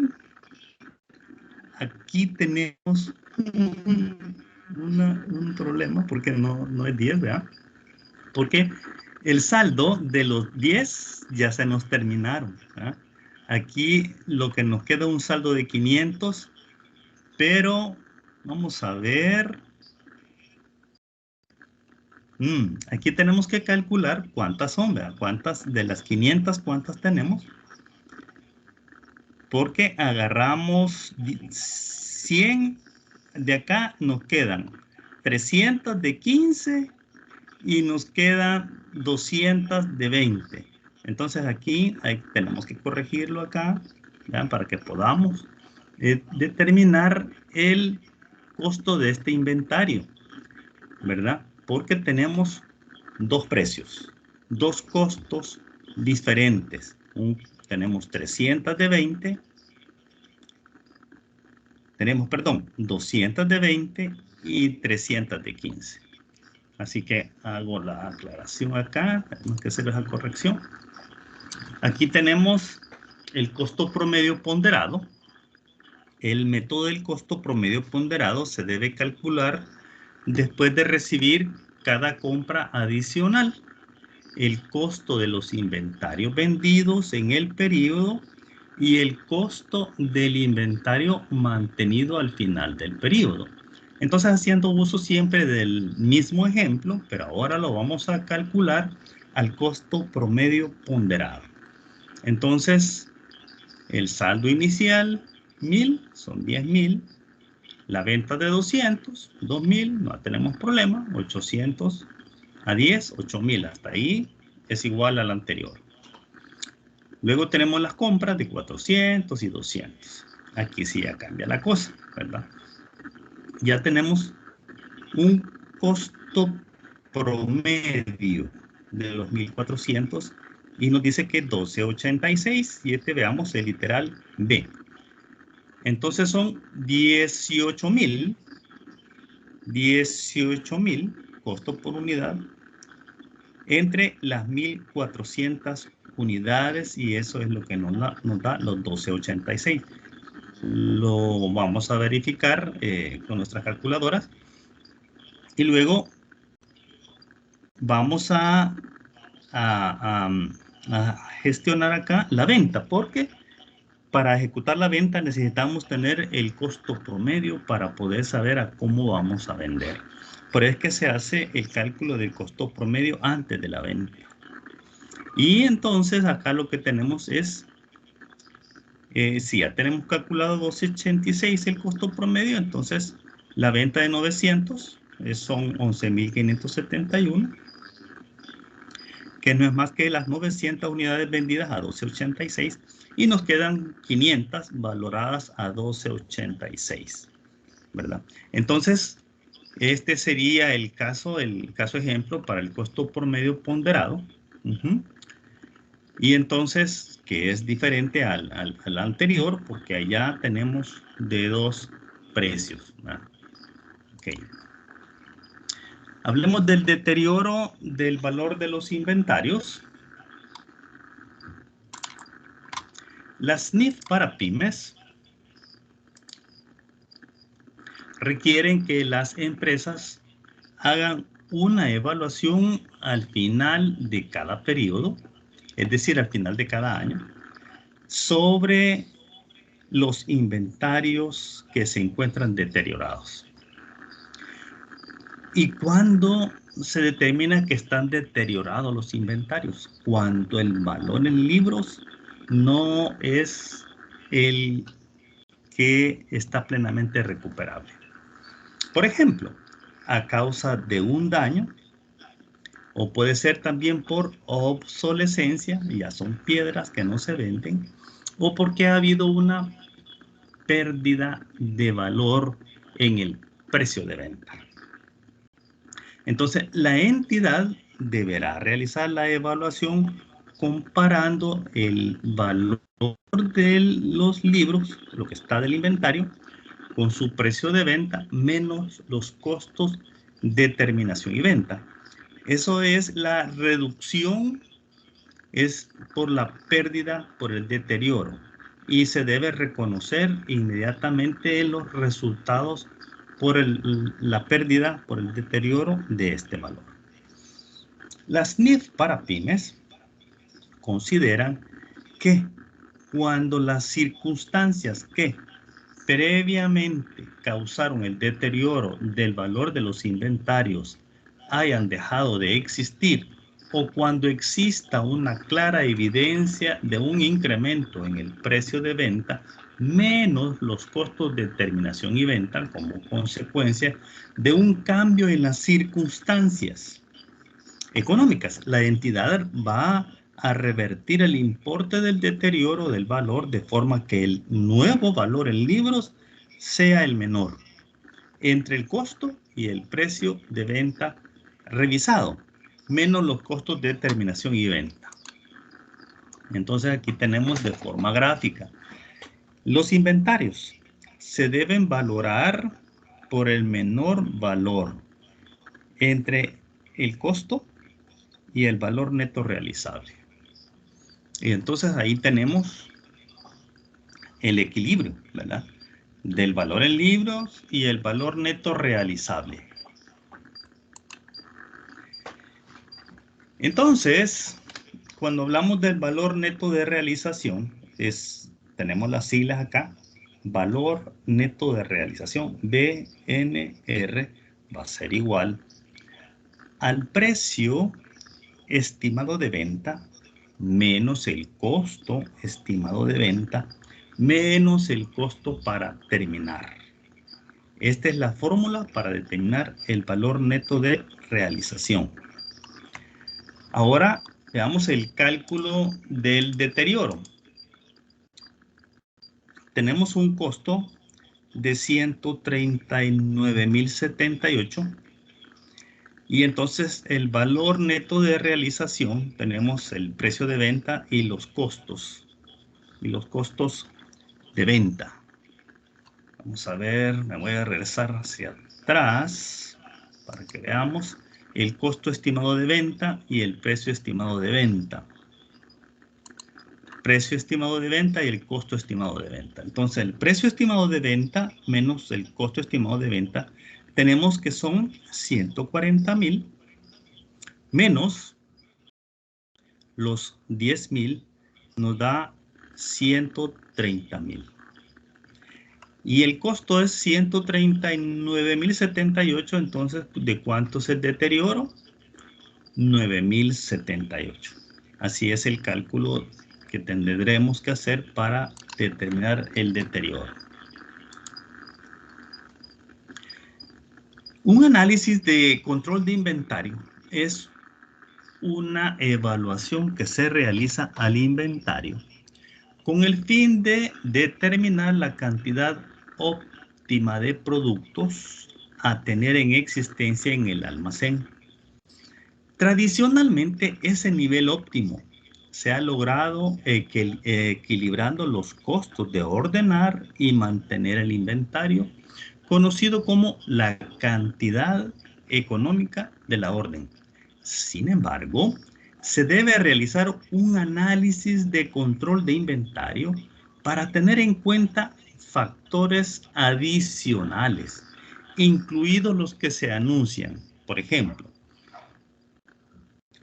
tenemos un problema porque no es 10, ¿verdad? Porque el saldo de los 10 ya se nos terminaron, ¿verdad? Aquí lo que nos queda es un saldo de 500, pero vamos a ver. Aquí tenemos que calcular cuántas son, ¿verdad? Cuántas de las 500, cuántas tenemos. Porque agarramos 100 de acá, nos quedan 300 de 15 y nos quedan 200 de 20. Entonces aquí tenemos que corregirlo acá, ¿verdad? Para que podamos determinar el costo de este inventario, ¿verdad? Porque tenemos dos precios. dos costos diferentes. Tenemos 300 de 20. Tenemos, perdón, 200 de 20 y 300 de 15. Así que hago la aclaración acá. Tenemos que hacer esa corrección. Aquí tenemos el costo promedio ponderado. El método del costo promedio ponderado se debe calcular después de recibir cada compra adicional, el costo de los inventarios vendidos en el periodo y el costo del inventario mantenido al final del periodo. Entonces, haciendo uso siempre del mismo ejemplo, pero ahora lo vamos a calcular al costo promedio ponderado. Entonces, el saldo inicial, 1000, son 10,000. La venta de 200, 2000, no tenemos problema. 800 a 10, 8000. Hasta ahí es igual al anterior. Luego tenemos las compras de 400 y 200. Aquí sí ya cambia la cosa, ¿verdad? Ya tenemos un costo promedio de los 1400 y nos dice que 12.86. Y veamos el literal B. Entonces son 18,000 costo por unidad entre las 1400 unidades, y eso es lo que nos da los 12.86. Lo vamos a verificar con nuestras calculadoras y luego vamos a gestionar acá la venta, porque para ejecutar la venta necesitamos tener el costo promedio para poder saber a cómo vamos a vender. Por eso es que se hace el cálculo del costo promedio antes de la venta. Y entonces acá lo que tenemos es, si ya tenemos calculado 12.86 el costo promedio, entonces la venta de 900 son 11.571, que no es más que las 900 unidades vendidas a 12.86, y nos quedan 500 valoradas a 12.86, ¿verdad? Entonces, este sería el caso ejemplo para el costo promedio ponderado. Y entonces, que es diferente al anterior, porque allá tenemos de dos precios, ¿verdad? Ok. Hablemos del deterioro del valor de los inventarios. Las NIF para pymes requieren que las empresas hagan una evaluación al final de cada periodo, es decir, al final de cada año, sobre los inventarios que se encuentran deteriorados. ¿Y cuándo se determina que están deteriorados los inventarios? Cuando el valor en libros no es el que está plenamente recuperable. Por ejemplo, a causa de un daño, o puede ser también por obsolescencia, ya son piedras que no se venden, o porque ha habido una pérdida de valor en el precio de venta. Entonces, la entidad deberá realizar la evaluación comparando el valor de los libros, lo que está del inventario, con su precio de venta menos los costos de terminación y venta. Eso es la reducción, es por la pérdida, por el deterioro, y se debe reconocer inmediatamente los resultados por la pérdida, por el deterioro de este valor. Las NIF para pymes consideran que cuando las circunstancias que previamente causaron el deterioro del valor de los inventarios hayan dejado de existir, o cuando exista una clara evidencia de un incremento en el precio de venta menos los costos de terminación y venta como consecuencia de un cambio en las circunstancias económicas, la entidad va a revertir el importe del deterioro del valor de forma que el nuevo valor en libros sea el menor entre el costo y el precio de venta revisado. menos los costos de terminación y venta. Entonces aquí tenemos de forma gráfica. Los inventarios se deben valorar por el menor valor entre el costo y el valor neto realizable. Y entonces ahí tenemos el equilibrio, ¿verdad? Del valor en libros y el valor neto realizable. Entonces, cuando hablamos del valor neto de realización, tenemos las siglas acá, valor neto de realización, BNR, va a ser igual al precio estimado de venta menos el costo estimado de venta menos el costo para terminar. Esta es la fórmula para determinar el valor neto de realización. Ahora veamos el cálculo del deterioro. Tenemos un costo de 139.078 y entonces el valor neto de realización, tenemos el precio de venta y los costos de venta. Vamos a ver, me voy a regresar hacia atrás para que veamos el costo estimado de venta y el precio estimado de venta. Precio estimado de venta y el costo estimado de venta. Entonces, el precio estimado de venta menos el costo estimado de venta, tenemos que son 140.000 menos los 10.000, nos da 130.000. Y el costo es 139.078, entonces, ¿de cuánto es el deterioro? 9.078. Así es el cálculo que tendremos que hacer para determinar el deterioro. Un análisis de control de inventario es una evaluación que se realiza al inventario con el fin de determinar la cantidad óptima de productos a tener en existencia en el almacén. Tradicionalmente, ese nivel óptimo se ha logrado equilibrando los costos de ordenar y mantener el inventario, conocido como la cantidad económica de la orden. Sin embargo, se debe realizar un análisis de control de inventario para tener en cuenta factores adicionales, incluidos los que se anuncian. Por ejemplo,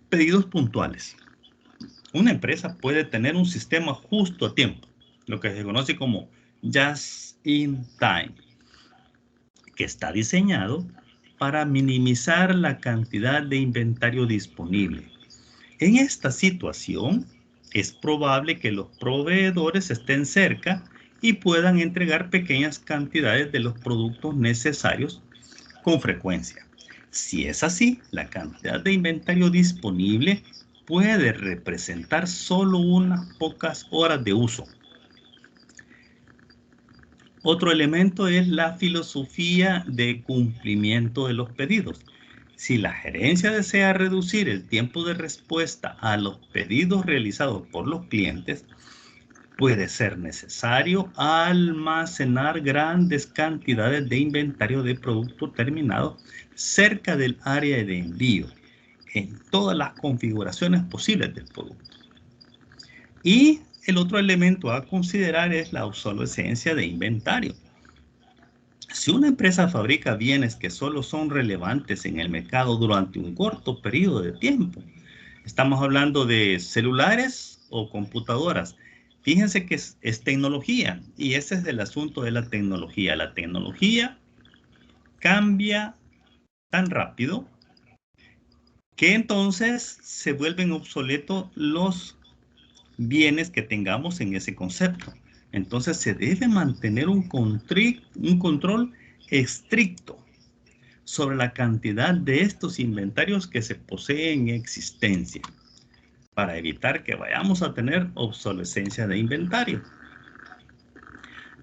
pedidos puntuales. Una empresa puede tener un sistema justo a tiempo, lo que se conoce como just in time, que está diseñado para minimizar la cantidad de inventario disponible. En esta situación, es probable que los proveedores estén cerca y puedan entregar pequeñas cantidades de los productos necesarios con frecuencia. Si es así, la cantidad de inventario disponible puede representar solo unas pocas horas de uso. Otro elemento es la filosofía de cumplimiento de los pedidos. Si la gerencia desea reducir el tiempo de respuesta a los pedidos realizados por los clientes, puede ser necesario almacenar grandes cantidades de inventario de producto terminado cerca del área de envío, en todas las configuraciones posibles del producto. Y el otro elemento a considerar es la obsolescencia de inventario. Si una empresa fabrica bienes que solo son relevantes en el mercado durante un corto periodo de tiempo, estamos hablando de celulares o computadoras. Fíjense que es tecnología y ese es el asunto de la tecnología. La tecnología cambia tan rápido que entonces se vuelven obsoletos los bienes que tengamos en ese concepto. Entonces se debe mantener un control estricto sobre la cantidad de estos inventarios que se poseen en existencia para evitar que vayamos a tener obsolescencia de inventario.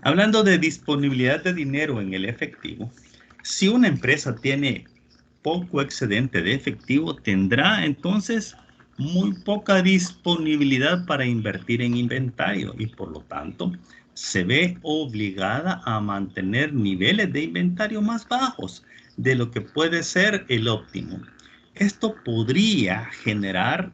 Hablando de disponibilidad de dinero en el efectivo, si una empresa tiene poco excedente de efectivo, tendrá entonces muy poca disponibilidad para invertir en inventario y por lo tanto se ve obligada a mantener niveles de inventario más bajos de lo que puede ser el óptimo. Esto podría generar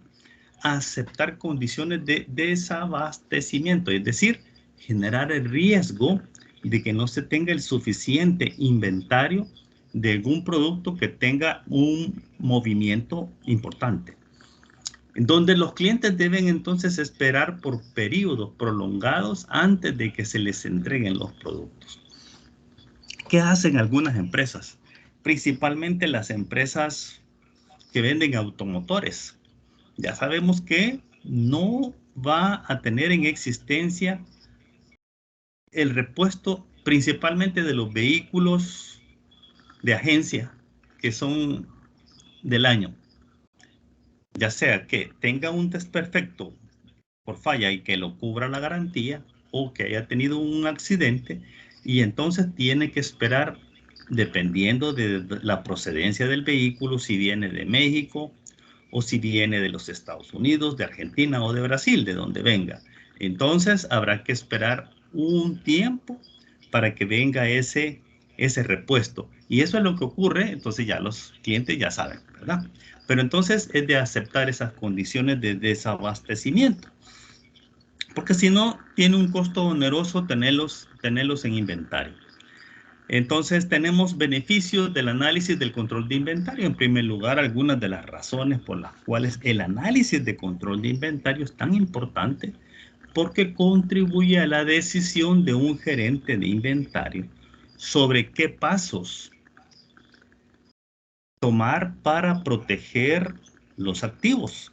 aceptar condiciones de desabastecimiento, es decir, generar el riesgo de que no se tenga el suficiente inventario de algún producto que tenga un movimiento importante, donde los clientes deben entonces esperar por periodos prolongados antes de que se les entreguen los productos. ¿Qué hacen algunas empresas? Principalmente las empresas que venden automotores. Ya sabemos que no va a tener en existencia el repuesto principalmente de los vehículos de agencia que son del año. Ya sea que tenga un desperfecto por falla y que lo cubra la garantía o que haya tenido un accidente y entonces tiene que esperar dependiendo de la procedencia del vehículo, si viene de México o si viene de los Estados Unidos, de Argentina o de Brasil, de donde venga. Entonces habrá que esperar un tiempo para que venga ese repuesto. Y eso es lo que ocurre, entonces ya los clientes ya saben, ¿verdad? Pero entonces es de aceptar esas condiciones de desabastecimiento. Porque si no, tiene un costo oneroso tenerlos en inventario. Entonces tenemos beneficios del análisis del control de inventario. En primer lugar, algunas de las razones por las cuales el análisis de control de inventario es tan importante, porque contribuye a la decisión de un gerente de inventario sobre qué pasos tomar para proteger los activos.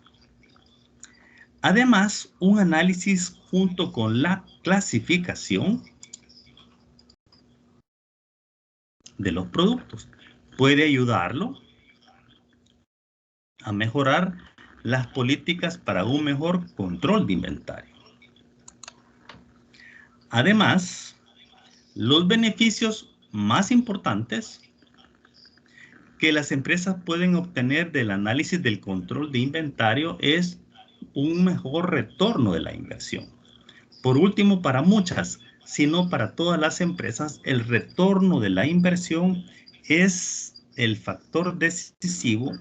Además, un análisis junto con la clasificación de los productos puede ayudarlo a mejorar las políticas para un mejor control de inventario. Además, los beneficios más importantes que las empresas pueden obtener del análisis del control de inventario es un mejor retorno de la inversión. Por último, para muchas, si no para todas las empresas, el retorno de la inversión es el factor decisivo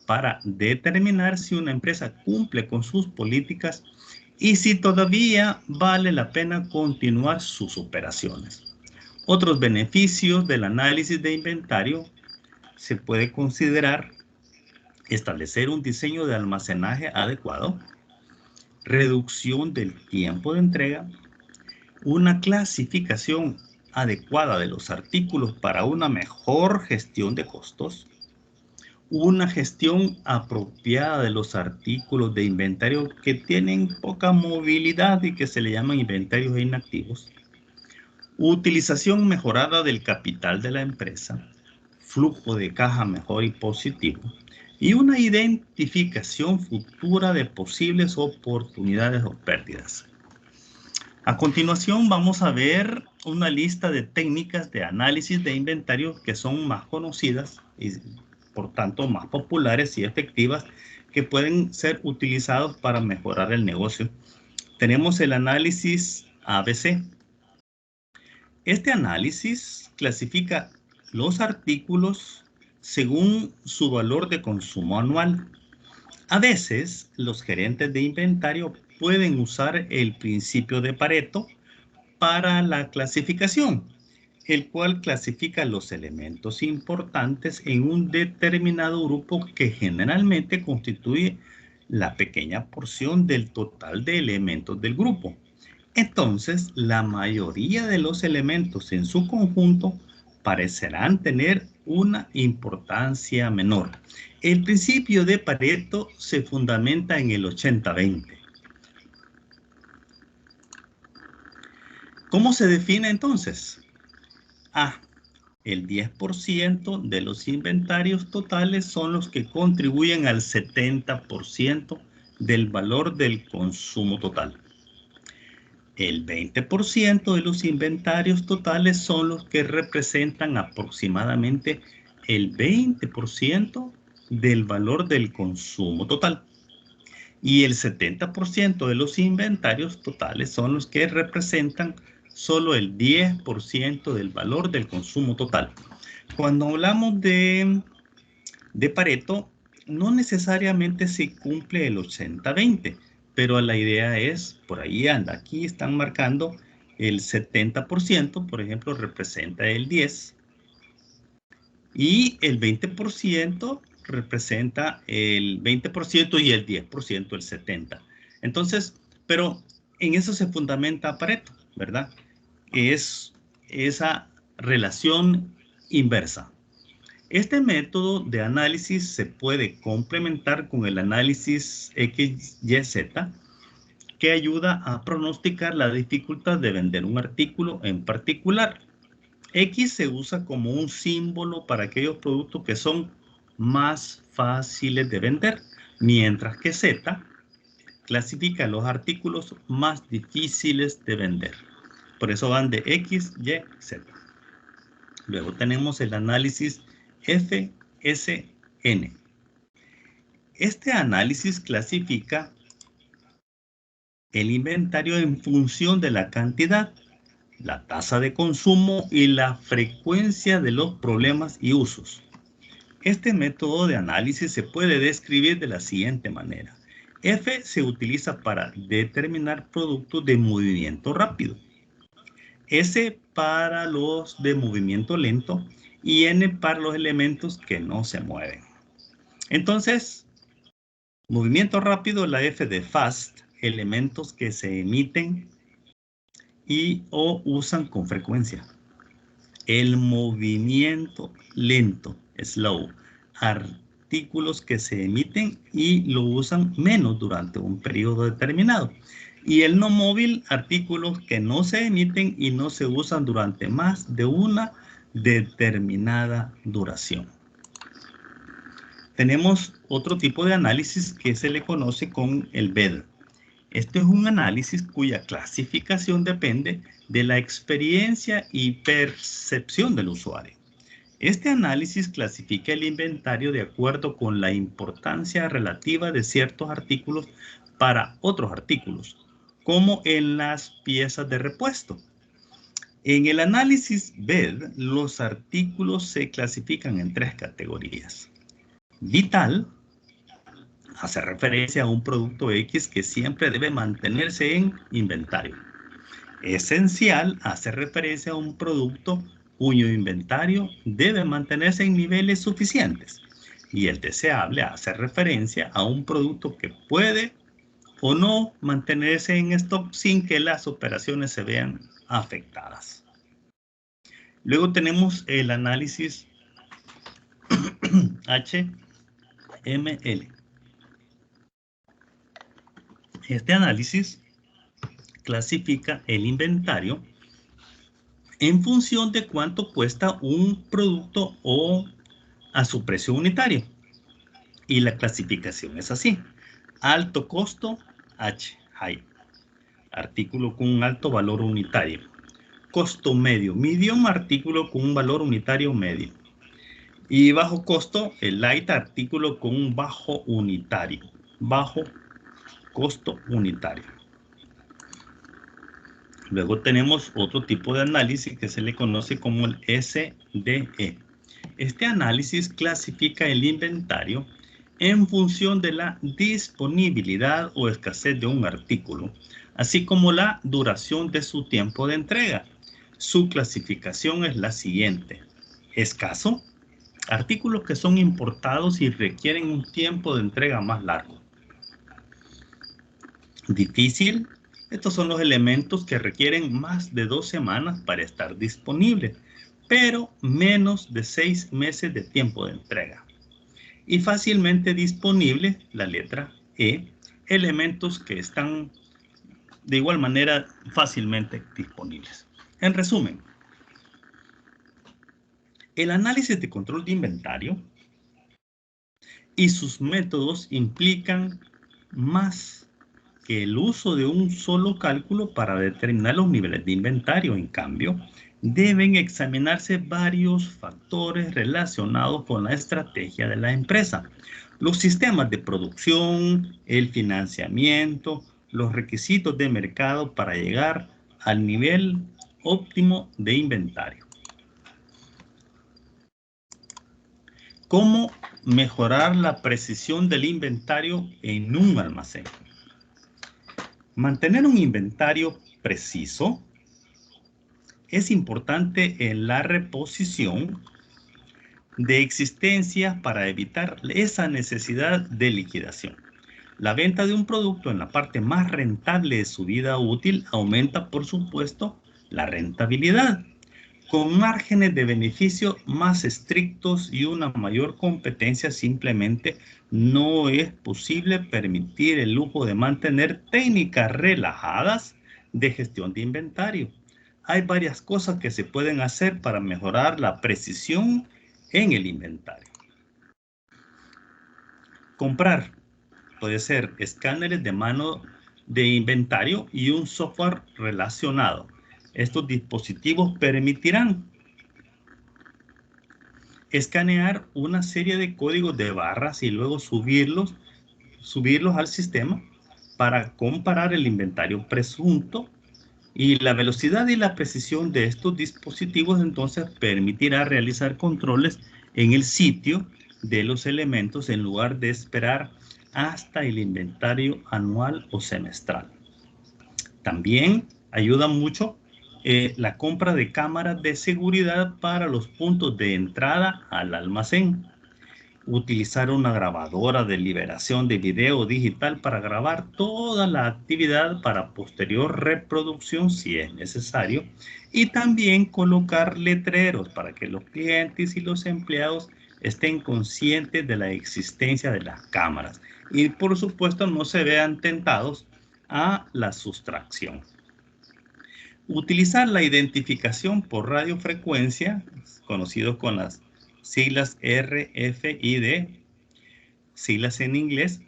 para determinar si una empresa cumple con sus políticas y si todavía vale la pena continuar sus operaciones. Otros beneficios del análisis de inventario se puede considerar establecer un diseño de almacenaje adecuado, reducción del tiempo de entrega, una clasificación adecuada de los artículos para una mejor gestión de costos, una gestión apropiada de los artículos de inventario que tienen poca movilidad y que se le llaman inventarios inactivos, utilización mejorada del capital de la empresa, flujo de caja mejor y positivo, y una identificación futura de posibles oportunidades o pérdidas. A continuación vamos a ver una lista de técnicas de análisis de inventario que son más conocidas y por tanto más populares y efectivas que pueden ser utilizados para mejorar el negocio. Tenemos el análisis ABC. Este análisis clasifica los artículos según su valor de consumo anual. A veces, los gerentes de inventario pueden usar el principio de Pareto para la clasificación, el cual clasifica los elementos importantes en un determinado grupo que generalmente constituye la pequeña porción del total de elementos del grupo. Entonces, la mayoría de los elementos en su conjunto parecerán tener una importancia menor. El principio de Pareto se fundamenta en el 80-20. ¿Cómo se define entonces? El 10% de los inventarios totales son los que contribuyen al 70% del valor del consumo total. El 20% de los inventarios totales son los que representan aproximadamente el 20% del valor del consumo total. Y el 70% de los inventarios totales son los que representan solo el 10% del valor del consumo total. Cuando hablamos de Pareto, no necesariamente se cumple el 80-20, pero la idea es, por ahí anda, aquí están marcando el 70%, por ejemplo, representa el 10, y el 20% representa el 20% y el 10% el 70%. Entonces, pero en eso se fundamenta Pareto, ¿verdad? Es esa relación inversa. Este método de análisis se puede complementar con el análisis XYZ, que ayuda a pronosticar la dificultad de vender un artículo en particular. X se usa como un símbolo para aquellos productos que son más fáciles de vender, mientras que Z clasifica los artículos más difíciles de vender. Por eso van de X, Y, Z. Luego tenemos el análisis FSN. Este análisis clasifica el inventario en función de la cantidad, la tasa de consumo y la frecuencia de los problemas y usos. Este método de análisis se puede describir de la siguiente manera. F se utiliza para determinar productos de movimiento rápido. S para los de movimiento lento y N para los elementos que no se mueven. Entonces, movimiento rápido, la F de fast, elementos que se emiten y o usan con frecuencia. El movimiento lento, slow, artículos que se emiten y lo usan menos durante un periodo determinado. Y el no móvil, artículos que no se emiten y no se usan durante más de una determinada duración. Tenemos otro tipo de análisis que se le conoce con el BED. Este es un análisis cuya clasificación depende de la experiencia y percepción del usuario. Este análisis clasifica el inventario de acuerdo con la importancia relativa de ciertos artículos para otros artículos, como en las piezas de repuesto. En el análisis BED, los artículos se clasifican en 3 categorías. Vital hace referencia a un producto X que siempre debe mantenerse en inventario. Esencial hace referencia a un producto cuyo inventario debe mantenerse en niveles suficientes. Y el deseable hace referencia a un producto que puede o no mantenerse en stock sin que las operaciones se vean afectadas. Luego tenemos el análisis HML. Este análisis clasifica el inventario en función de cuánto cuesta un producto o a su precio unitario. Y la clasificación es así. Alto costo, H, high. Artículo con un alto valor unitario. Costo medio, medium, artículo con un valor unitario medio. Y bajo costo, el light, artículo con un bajo unitario. Bajo costo unitario. Luego tenemos otro tipo de análisis que se le conoce como el SDE. Este análisis clasifica el inventario en función de la disponibilidad o escasez de un artículo, así como la duración de su tiempo de entrega. Su clasificación es la siguiente. Escaso, artículos que son importados y requieren un tiempo de entrega más largo. Difícil, estos son los elementos que requieren más de 2 semanas para estar disponibles, pero menos de 6 meses de tiempo de entrega. Y fácilmente disponible, la letra E, elementos que están de igual manera fácilmente disponibles. En resumen, el análisis de control de inventario y sus métodos implican más que el uso de un solo cálculo para determinar los niveles de inventario. En cambio, deben examinarse varios factores relacionados con la estrategia de la empresa. Los sistemas de producción, el financiamiento, los requisitos de mercado para llegar al nivel óptimo de inventario. ¿Cómo mejorar la precisión del inventario en un almacén? Mantener un inventario preciso es importante en la reposición de existencias para evitar esa necesidad de liquidación. La venta de un producto en la parte más rentable de su vida útil aumenta, por supuesto, la rentabilidad. Con márgenes de beneficio más estrictos y una mayor competencia, simplemente no es posible permitir el lujo de mantener técnicas relajadas de gestión de inventario. Hay varias cosas que se pueden hacer para mejorar la precisión en el inventario. Comprar puede ser escáneres de mano de inventario y un software relacionado. Estos dispositivos permitirán escanear una serie de códigos de barras y luego subirlos al sistema para comparar el inventario presunto, y la velocidad y la precisión de estos dispositivos entonces permitirá realizar controles en el sitio de los elementos en lugar de esperar hasta el inventario anual o semestral. También ayuda mucho la compra de cámaras de seguridad para los puntos de entrada al almacén. Utilizar una grabadora de liberación de video digital para grabar toda la actividad para posterior reproducción si es necesario. Y también colocar letreros para que los clientes y los empleados estén conscientes de la existencia de las cámaras. Y por supuesto no se vean tentados a la sustracción. Utilizar la identificación por radiofrecuencia, conocido con las siglas RFID, siglas en inglés,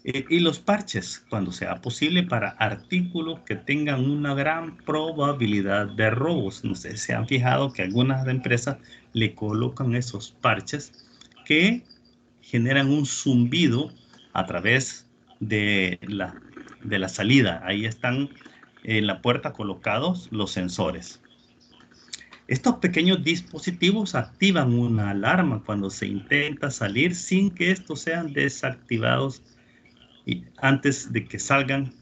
y los parches, cuando sea posible, para artículos que tengan una gran probabilidad de robos. No sé si se han fijado que algunas empresas le colocan esos parches que generan un zumbido a través de la salida. Ahí están en la puerta colocados los sensores. Estos pequeños dispositivos activan una alarma cuando se intenta salir sin que estos sean desactivados antes de que salgan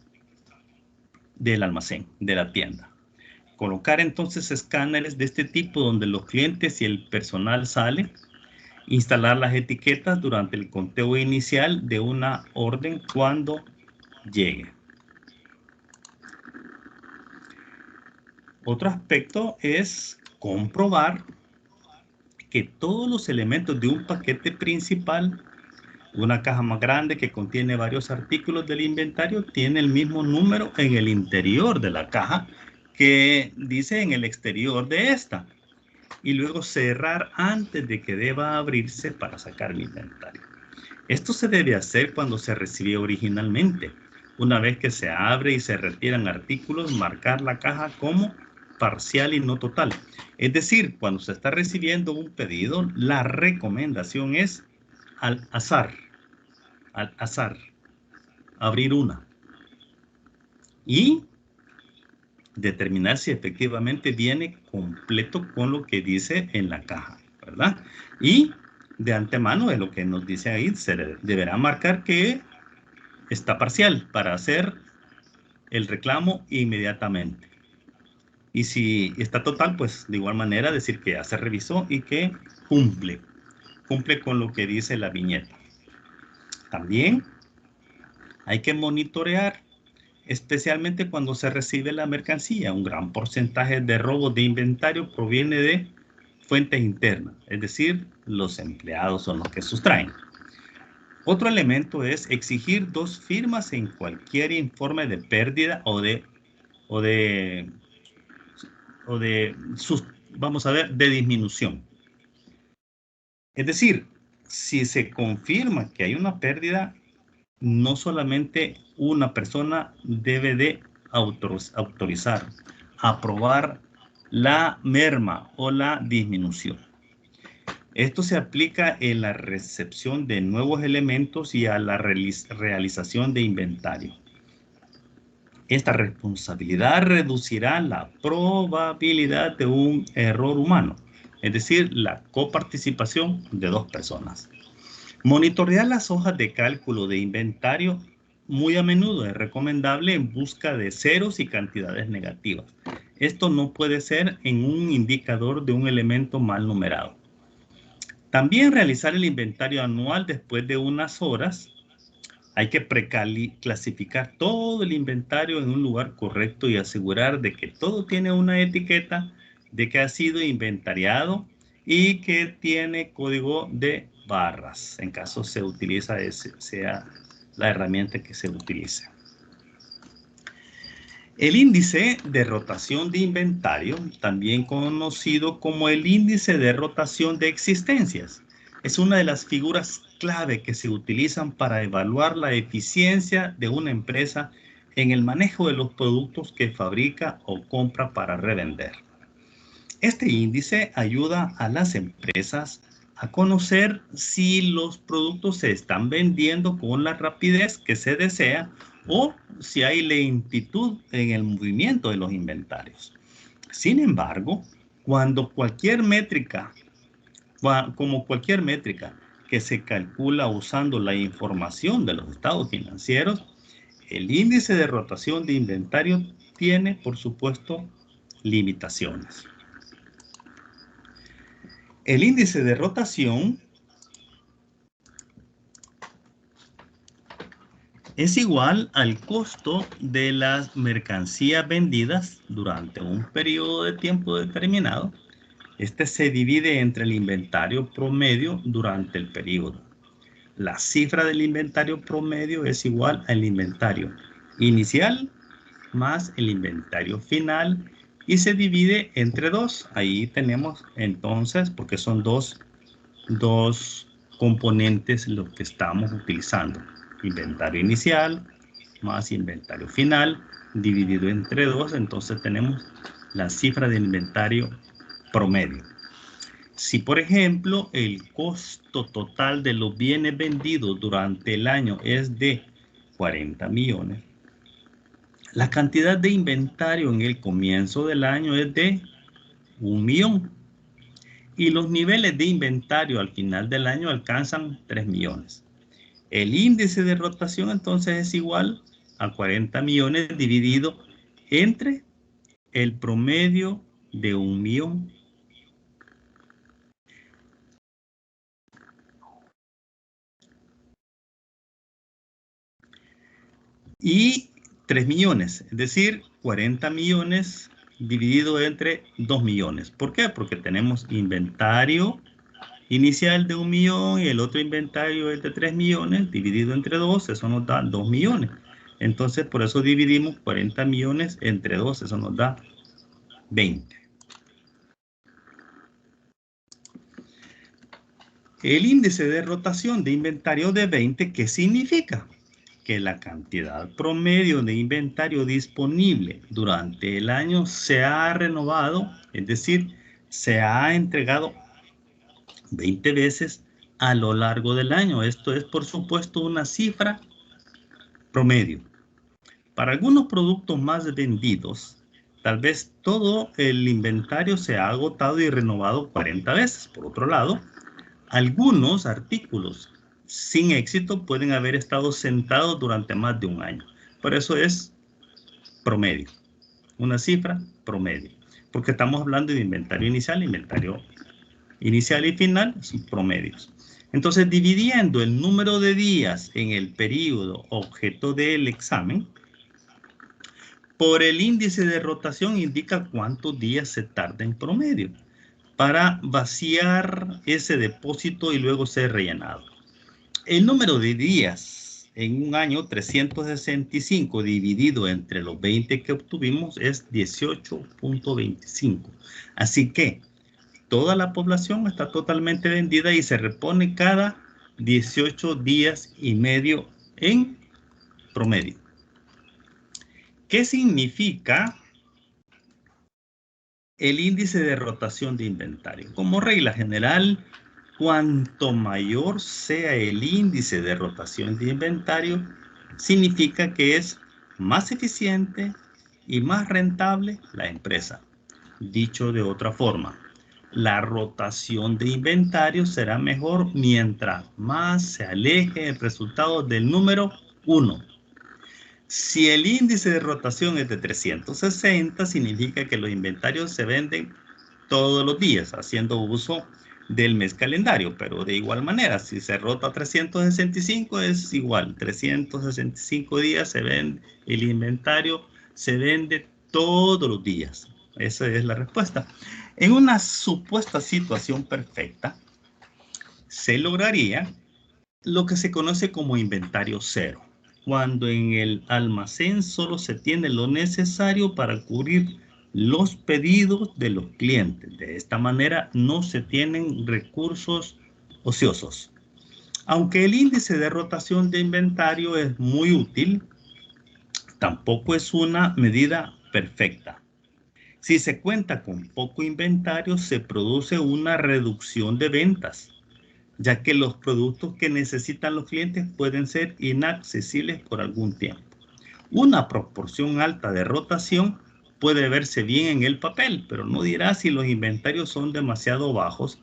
del almacén, de la tienda. Colocar entonces escáneres de este tipo donde los clientes y el personal salen. Instalar las etiquetas durante el conteo inicial de una orden cuando llegue. Otro aspecto es comprobar que todos los elementos de un paquete principal, una caja más grande que contiene varios artículos del inventario, tiene el mismo número en el interior de la caja que dice en el exterior de esta, y luego cerrar antes de que deba abrirse para sacar el inventario. Esto se debe hacer cuando se recibe originalmente. Una vez que se abre y se retiran artículos, marcar la caja como parcial y no total. Es decir, cuando se está recibiendo un pedido, la recomendación es al azar, abrir una y determinar si efectivamente viene completo con lo que dice en la caja, ¿verdad? Y de antemano, de lo que nos dice ahí, se deberá marcar que está parcial para hacer el reclamo inmediatamente. Y si está total, pues de igual manera decir que ya se revisó y que cumple con lo que dice la viñeta. También hay que monitorear, especialmente cuando se recibe la mercancía. Un gran porcentaje de robos de inventario proviene de fuentes internas, es decir, los empleados son los que sustraen. Otro elemento es exigir 2 firmas en cualquier informe de pérdida vamos a ver, de disminución. Es decir, si se confirma que hay una pérdida, no solamente una persona debe de autorizar, aprobar la merma o la disminución. Esto se aplica en la recepción de nuevos elementos y a la realización de inventario. Esta responsabilidad reducirá la probabilidad de un error humano, es decir, la coparticipación de dos personas. Monitorear las hojas de cálculo de inventario muy a menudo es recomendable en busca de ceros y cantidades negativas. Esto no puede ser en un indicador de un elemento mal numerado. También realizar el inventario anual después de unas horas. Hay que preclasificar todo el inventario en un lugar correcto y asegurar de que todo tiene una etiqueta de que ha sido inventariado y que tiene código de barras, en caso se utiliza sea la herramienta que se utilice. El índice de rotación de inventario, también conocido como el índice de rotación de existencias, es una de las figuras clave que se utilizan para evaluar la eficiencia de una empresa en el manejo de los productos que fabrica o compra para revender. Este índice ayuda a las empresas a conocer si los productos se están vendiendo con la rapidez que se desea o si hay lentitud en el movimiento de los inventarios. Sin embargo, como cualquier métrica que se calcula usando la información de los estados financieros, el índice de rotación de inventario tiene, por supuesto, limitaciones. El índice de rotación es igual al costo de las mercancías vendidas durante un periodo de tiempo determinado. Este se divide entre el inventario promedio durante el periodo. La cifra del inventario promedio es igual al inventario inicial más el inventario final y se divide entre 2. Ahí tenemos entonces, porque son dos componentes los que estamos utilizando. Inventario inicial más inventario final dividido entre 2, entonces tenemos la cifra de inventario promedio. Si, por ejemplo, el costo total de los bienes vendidos durante el año es de 40 millones, la cantidad de inventario en el comienzo del año es de 1 millón. Y los niveles de inventario al final del año alcanzan 3 millones. El índice de rotación entonces es igual a 40 millones dividido entre el promedio de 1 millón. Y 3 millones, es decir, 40 millones dividido entre 2 millones. ¿Por qué? Porque tenemos inventario inicial de 1 millón y el otro inventario es de 3 millones dividido entre 2, eso nos da 2 millones. Entonces, por eso dividimos 40 millones entre 2, eso nos da 20. El índice de rotación de inventario de 20, ¿qué significa? Que la cantidad promedio de inventario disponible durante el año se ha renovado, es decir, se ha entregado 20 veces a lo largo del año. Esto es, por supuesto, una cifra promedio. Para algunos productos más vendidos, tal vez todo el inventario se ha agotado y renovado 40 veces. Por otro lado, algunos artículos sin éxito pueden haber estado sentados durante más de un año. Por eso es promedio, una cifra promedio, porque estamos hablando de inventario inicial y final, son promedios. Entonces, dividiendo el número de días en el periodo objeto del examen por el índice de rotación indica cuántos días se tarda en promedio para vaciar ese depósito y luego ser rellenado. El número de días en un año 365 dividido entre los 20 que obtuvimos es 18.25. Así que toda la población está totalmente vendida y se repone cada 18 días y medio en promedio. ¿Qué significa el índice de rotación de inventario. Como regla general, cuanto mayor sea el índice de rotación de inventario, significa que es más eficiente y más rentable la empresa. Dicho de otra forma, la rotación de inventario será mejor mientras más se aleje el resultado del número 1. Si el índice de rotación es de 360, significa que los inventarios se venden todos los días, haciendo uso del mes calendario, pero de igual manera, si se rota 365 es igual, 365 días se vende, el inventario se vende todos los días. Esa es la respuesta. En una supuesta situación perfecta, se lograría lo que se conoce como inventario cero, cuando en el almacén solo se tiene lo necesario para cubrir los pedidos de los clientes. De esta manera no se tienen recursos ociosos. Aunque el índice de rotación de inventario es muy útil, tampoco es una medida perfecta. Si se cuenta con poco inventario, se produce una reducción de ventas, ya que los productos que necesitan los clientes pueden ser inaccesibles por algún tiempo. Una proporción alta de rotación puede verse bien en el papel, pero no dirá si los inventarios son demasiado bajos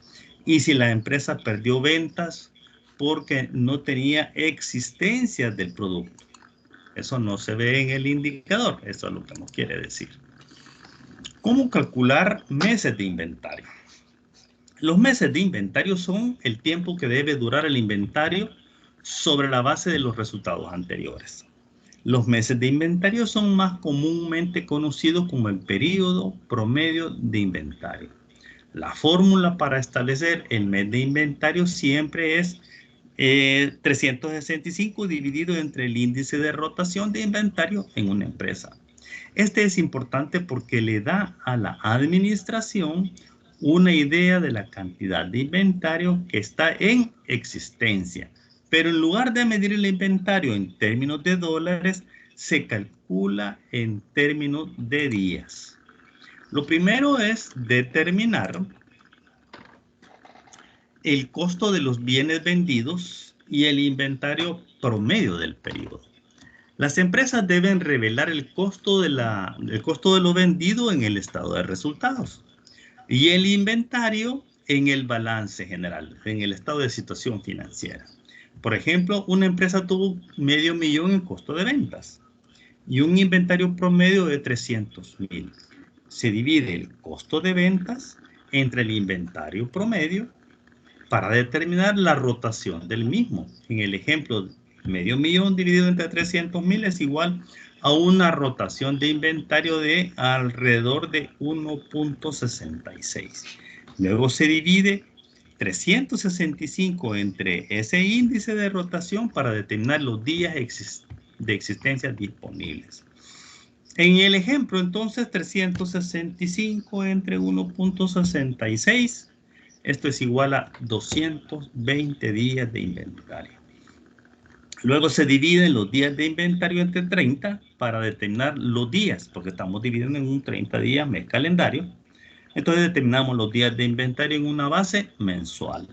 y si la empresa perdió ventas porque no tenía existencia del producto. Eso no se ve en el indicador, eso es lo que nos quiere decir. ¿Cómo calcular meses de inventario? Los meses de inventario son el tiempo que debe durar el inventario sobre la base de los resultados anteriores. Los meses de inventario son más comúnmente conocidos como el periodo promedio de inventario. La fórmula para establecer el mes de inventario siempre es 365 dividido entre el índice de rotación de inventario en una empresa. Este es importante porque le da a la administración una idea de la cantidad de inventario que está en existencia. Pero en lugar de medir el inventario en términos de dólares, se calcula en términos de días. Lo primero es determinar el costo de los bienes vendidos y el inventario promedio del periodo. Las empresas deben revelar el costo de lo vendido en el estado de resultados y el inventario en el balance general, en el estado de situación financiera. Por ejemplo, una empresa tuvo $500,000 en costo de ventas y un inventario promedio de 300,000. Se divide el costo de ventas entre el inventario promedio para determinar la rotación del mismo. En el ejemplo, $500,000 dividido entre 300,000 es igual a una rotación de inventario de alrededor de 1.66. Luego se divide 365 entre ese índice de rotación para determinar los días de existencia disponibles. En el ejemplo, entonces, 365 entre 1.66, esto es igual a 220 días de inventario. Luego se dividen los días de inventario entre 30 para determinar los días, porque estamos dividiendo en un 30 días mes calendario. Entonces determinamos los días de inventario en una base mensual.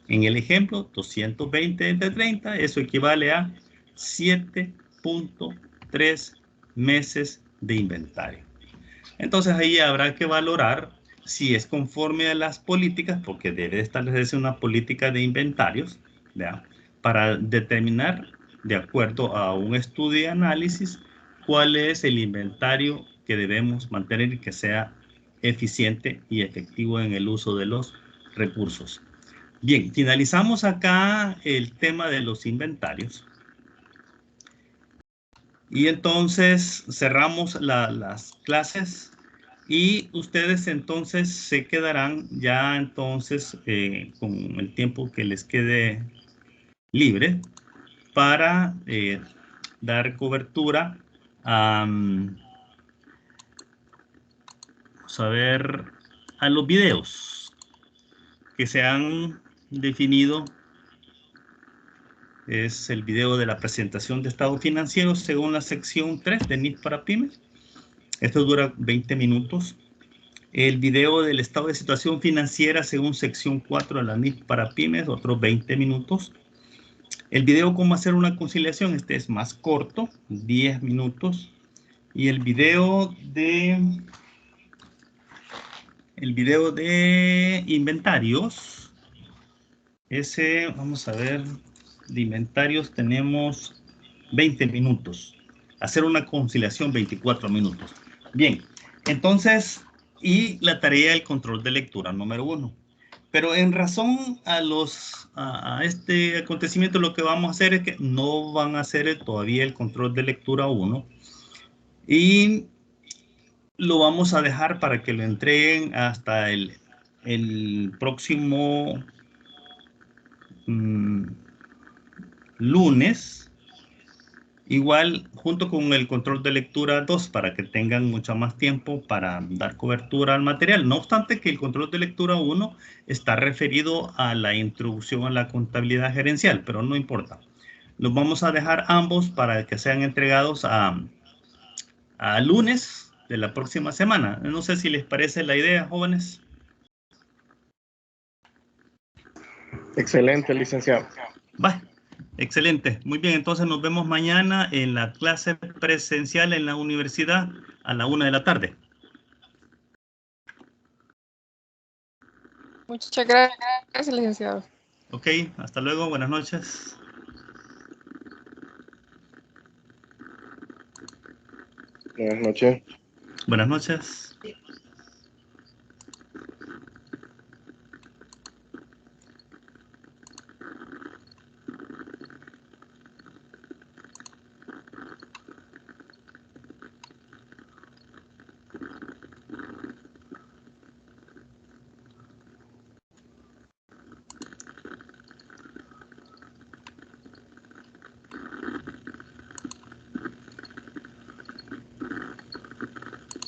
En el ejemplo, 220 entre 30, eso equivale a 7.3 meses de inventario. Entonces ahí habrá que valorar si es conforme a las políticas, porque debe establecerse una política de inventarios, ¿ya?, para determinar, de acuerdo a un estudio y análisis, cuál es el inventario que debemos mantener y que sea eficiente y efectivo en el uso de los recursos. Bien, finalizamos acá el tema de los inventarios. Y entonces cerramos las clases y ustedes entonces se quedarán ya entonces con el tiempo que les quede libre para dar cobertura a, vamos a ver, a los videos que se han definido. Es el video de la presentación de estado financiero según la sección 3 de NIF para pymes. Esto dura 20 minutos. El video del estado de situación financiera según sección 4 de la NIF para pymes, otros 20 minutos. El video cómo hacer una conciliación, este es más corto, 10 minutos. Y el video de inventarios, ese, vamos a ver, de inventarios tenemos 20 minutos. Hacer una conciliación, 24 minutos. Bien, entonces, y la tarea del control de lectura, número 1. Pero en razón a este acontecimiento, lo que vamos a hacer es que no van a hacer todavía el control de lectura 1. Y lo vamos a dejar para que lo entreguen hasta el próximo lunes, igual junto con el control de lectura 2 para que tengan mucho más tiempo para dar cobertura al material. No obstante que el control de lectura 1 está referido a la introducción a la contabilidad gerencial, pero no importa. Los vamos a dejar ambos para que sean entregados a lunes de la próxima semana. No sé si les parece la idea, jóvenes. Excelente, licenciado. Va, excelente. Muy bien, entonces nos vemos mañana en la clase presencial en la universidad a la 1 de la tarde. Muchas gracias, licenciado. Ok, hasta luego, buenas noches. Buenas noches. Buenas noches.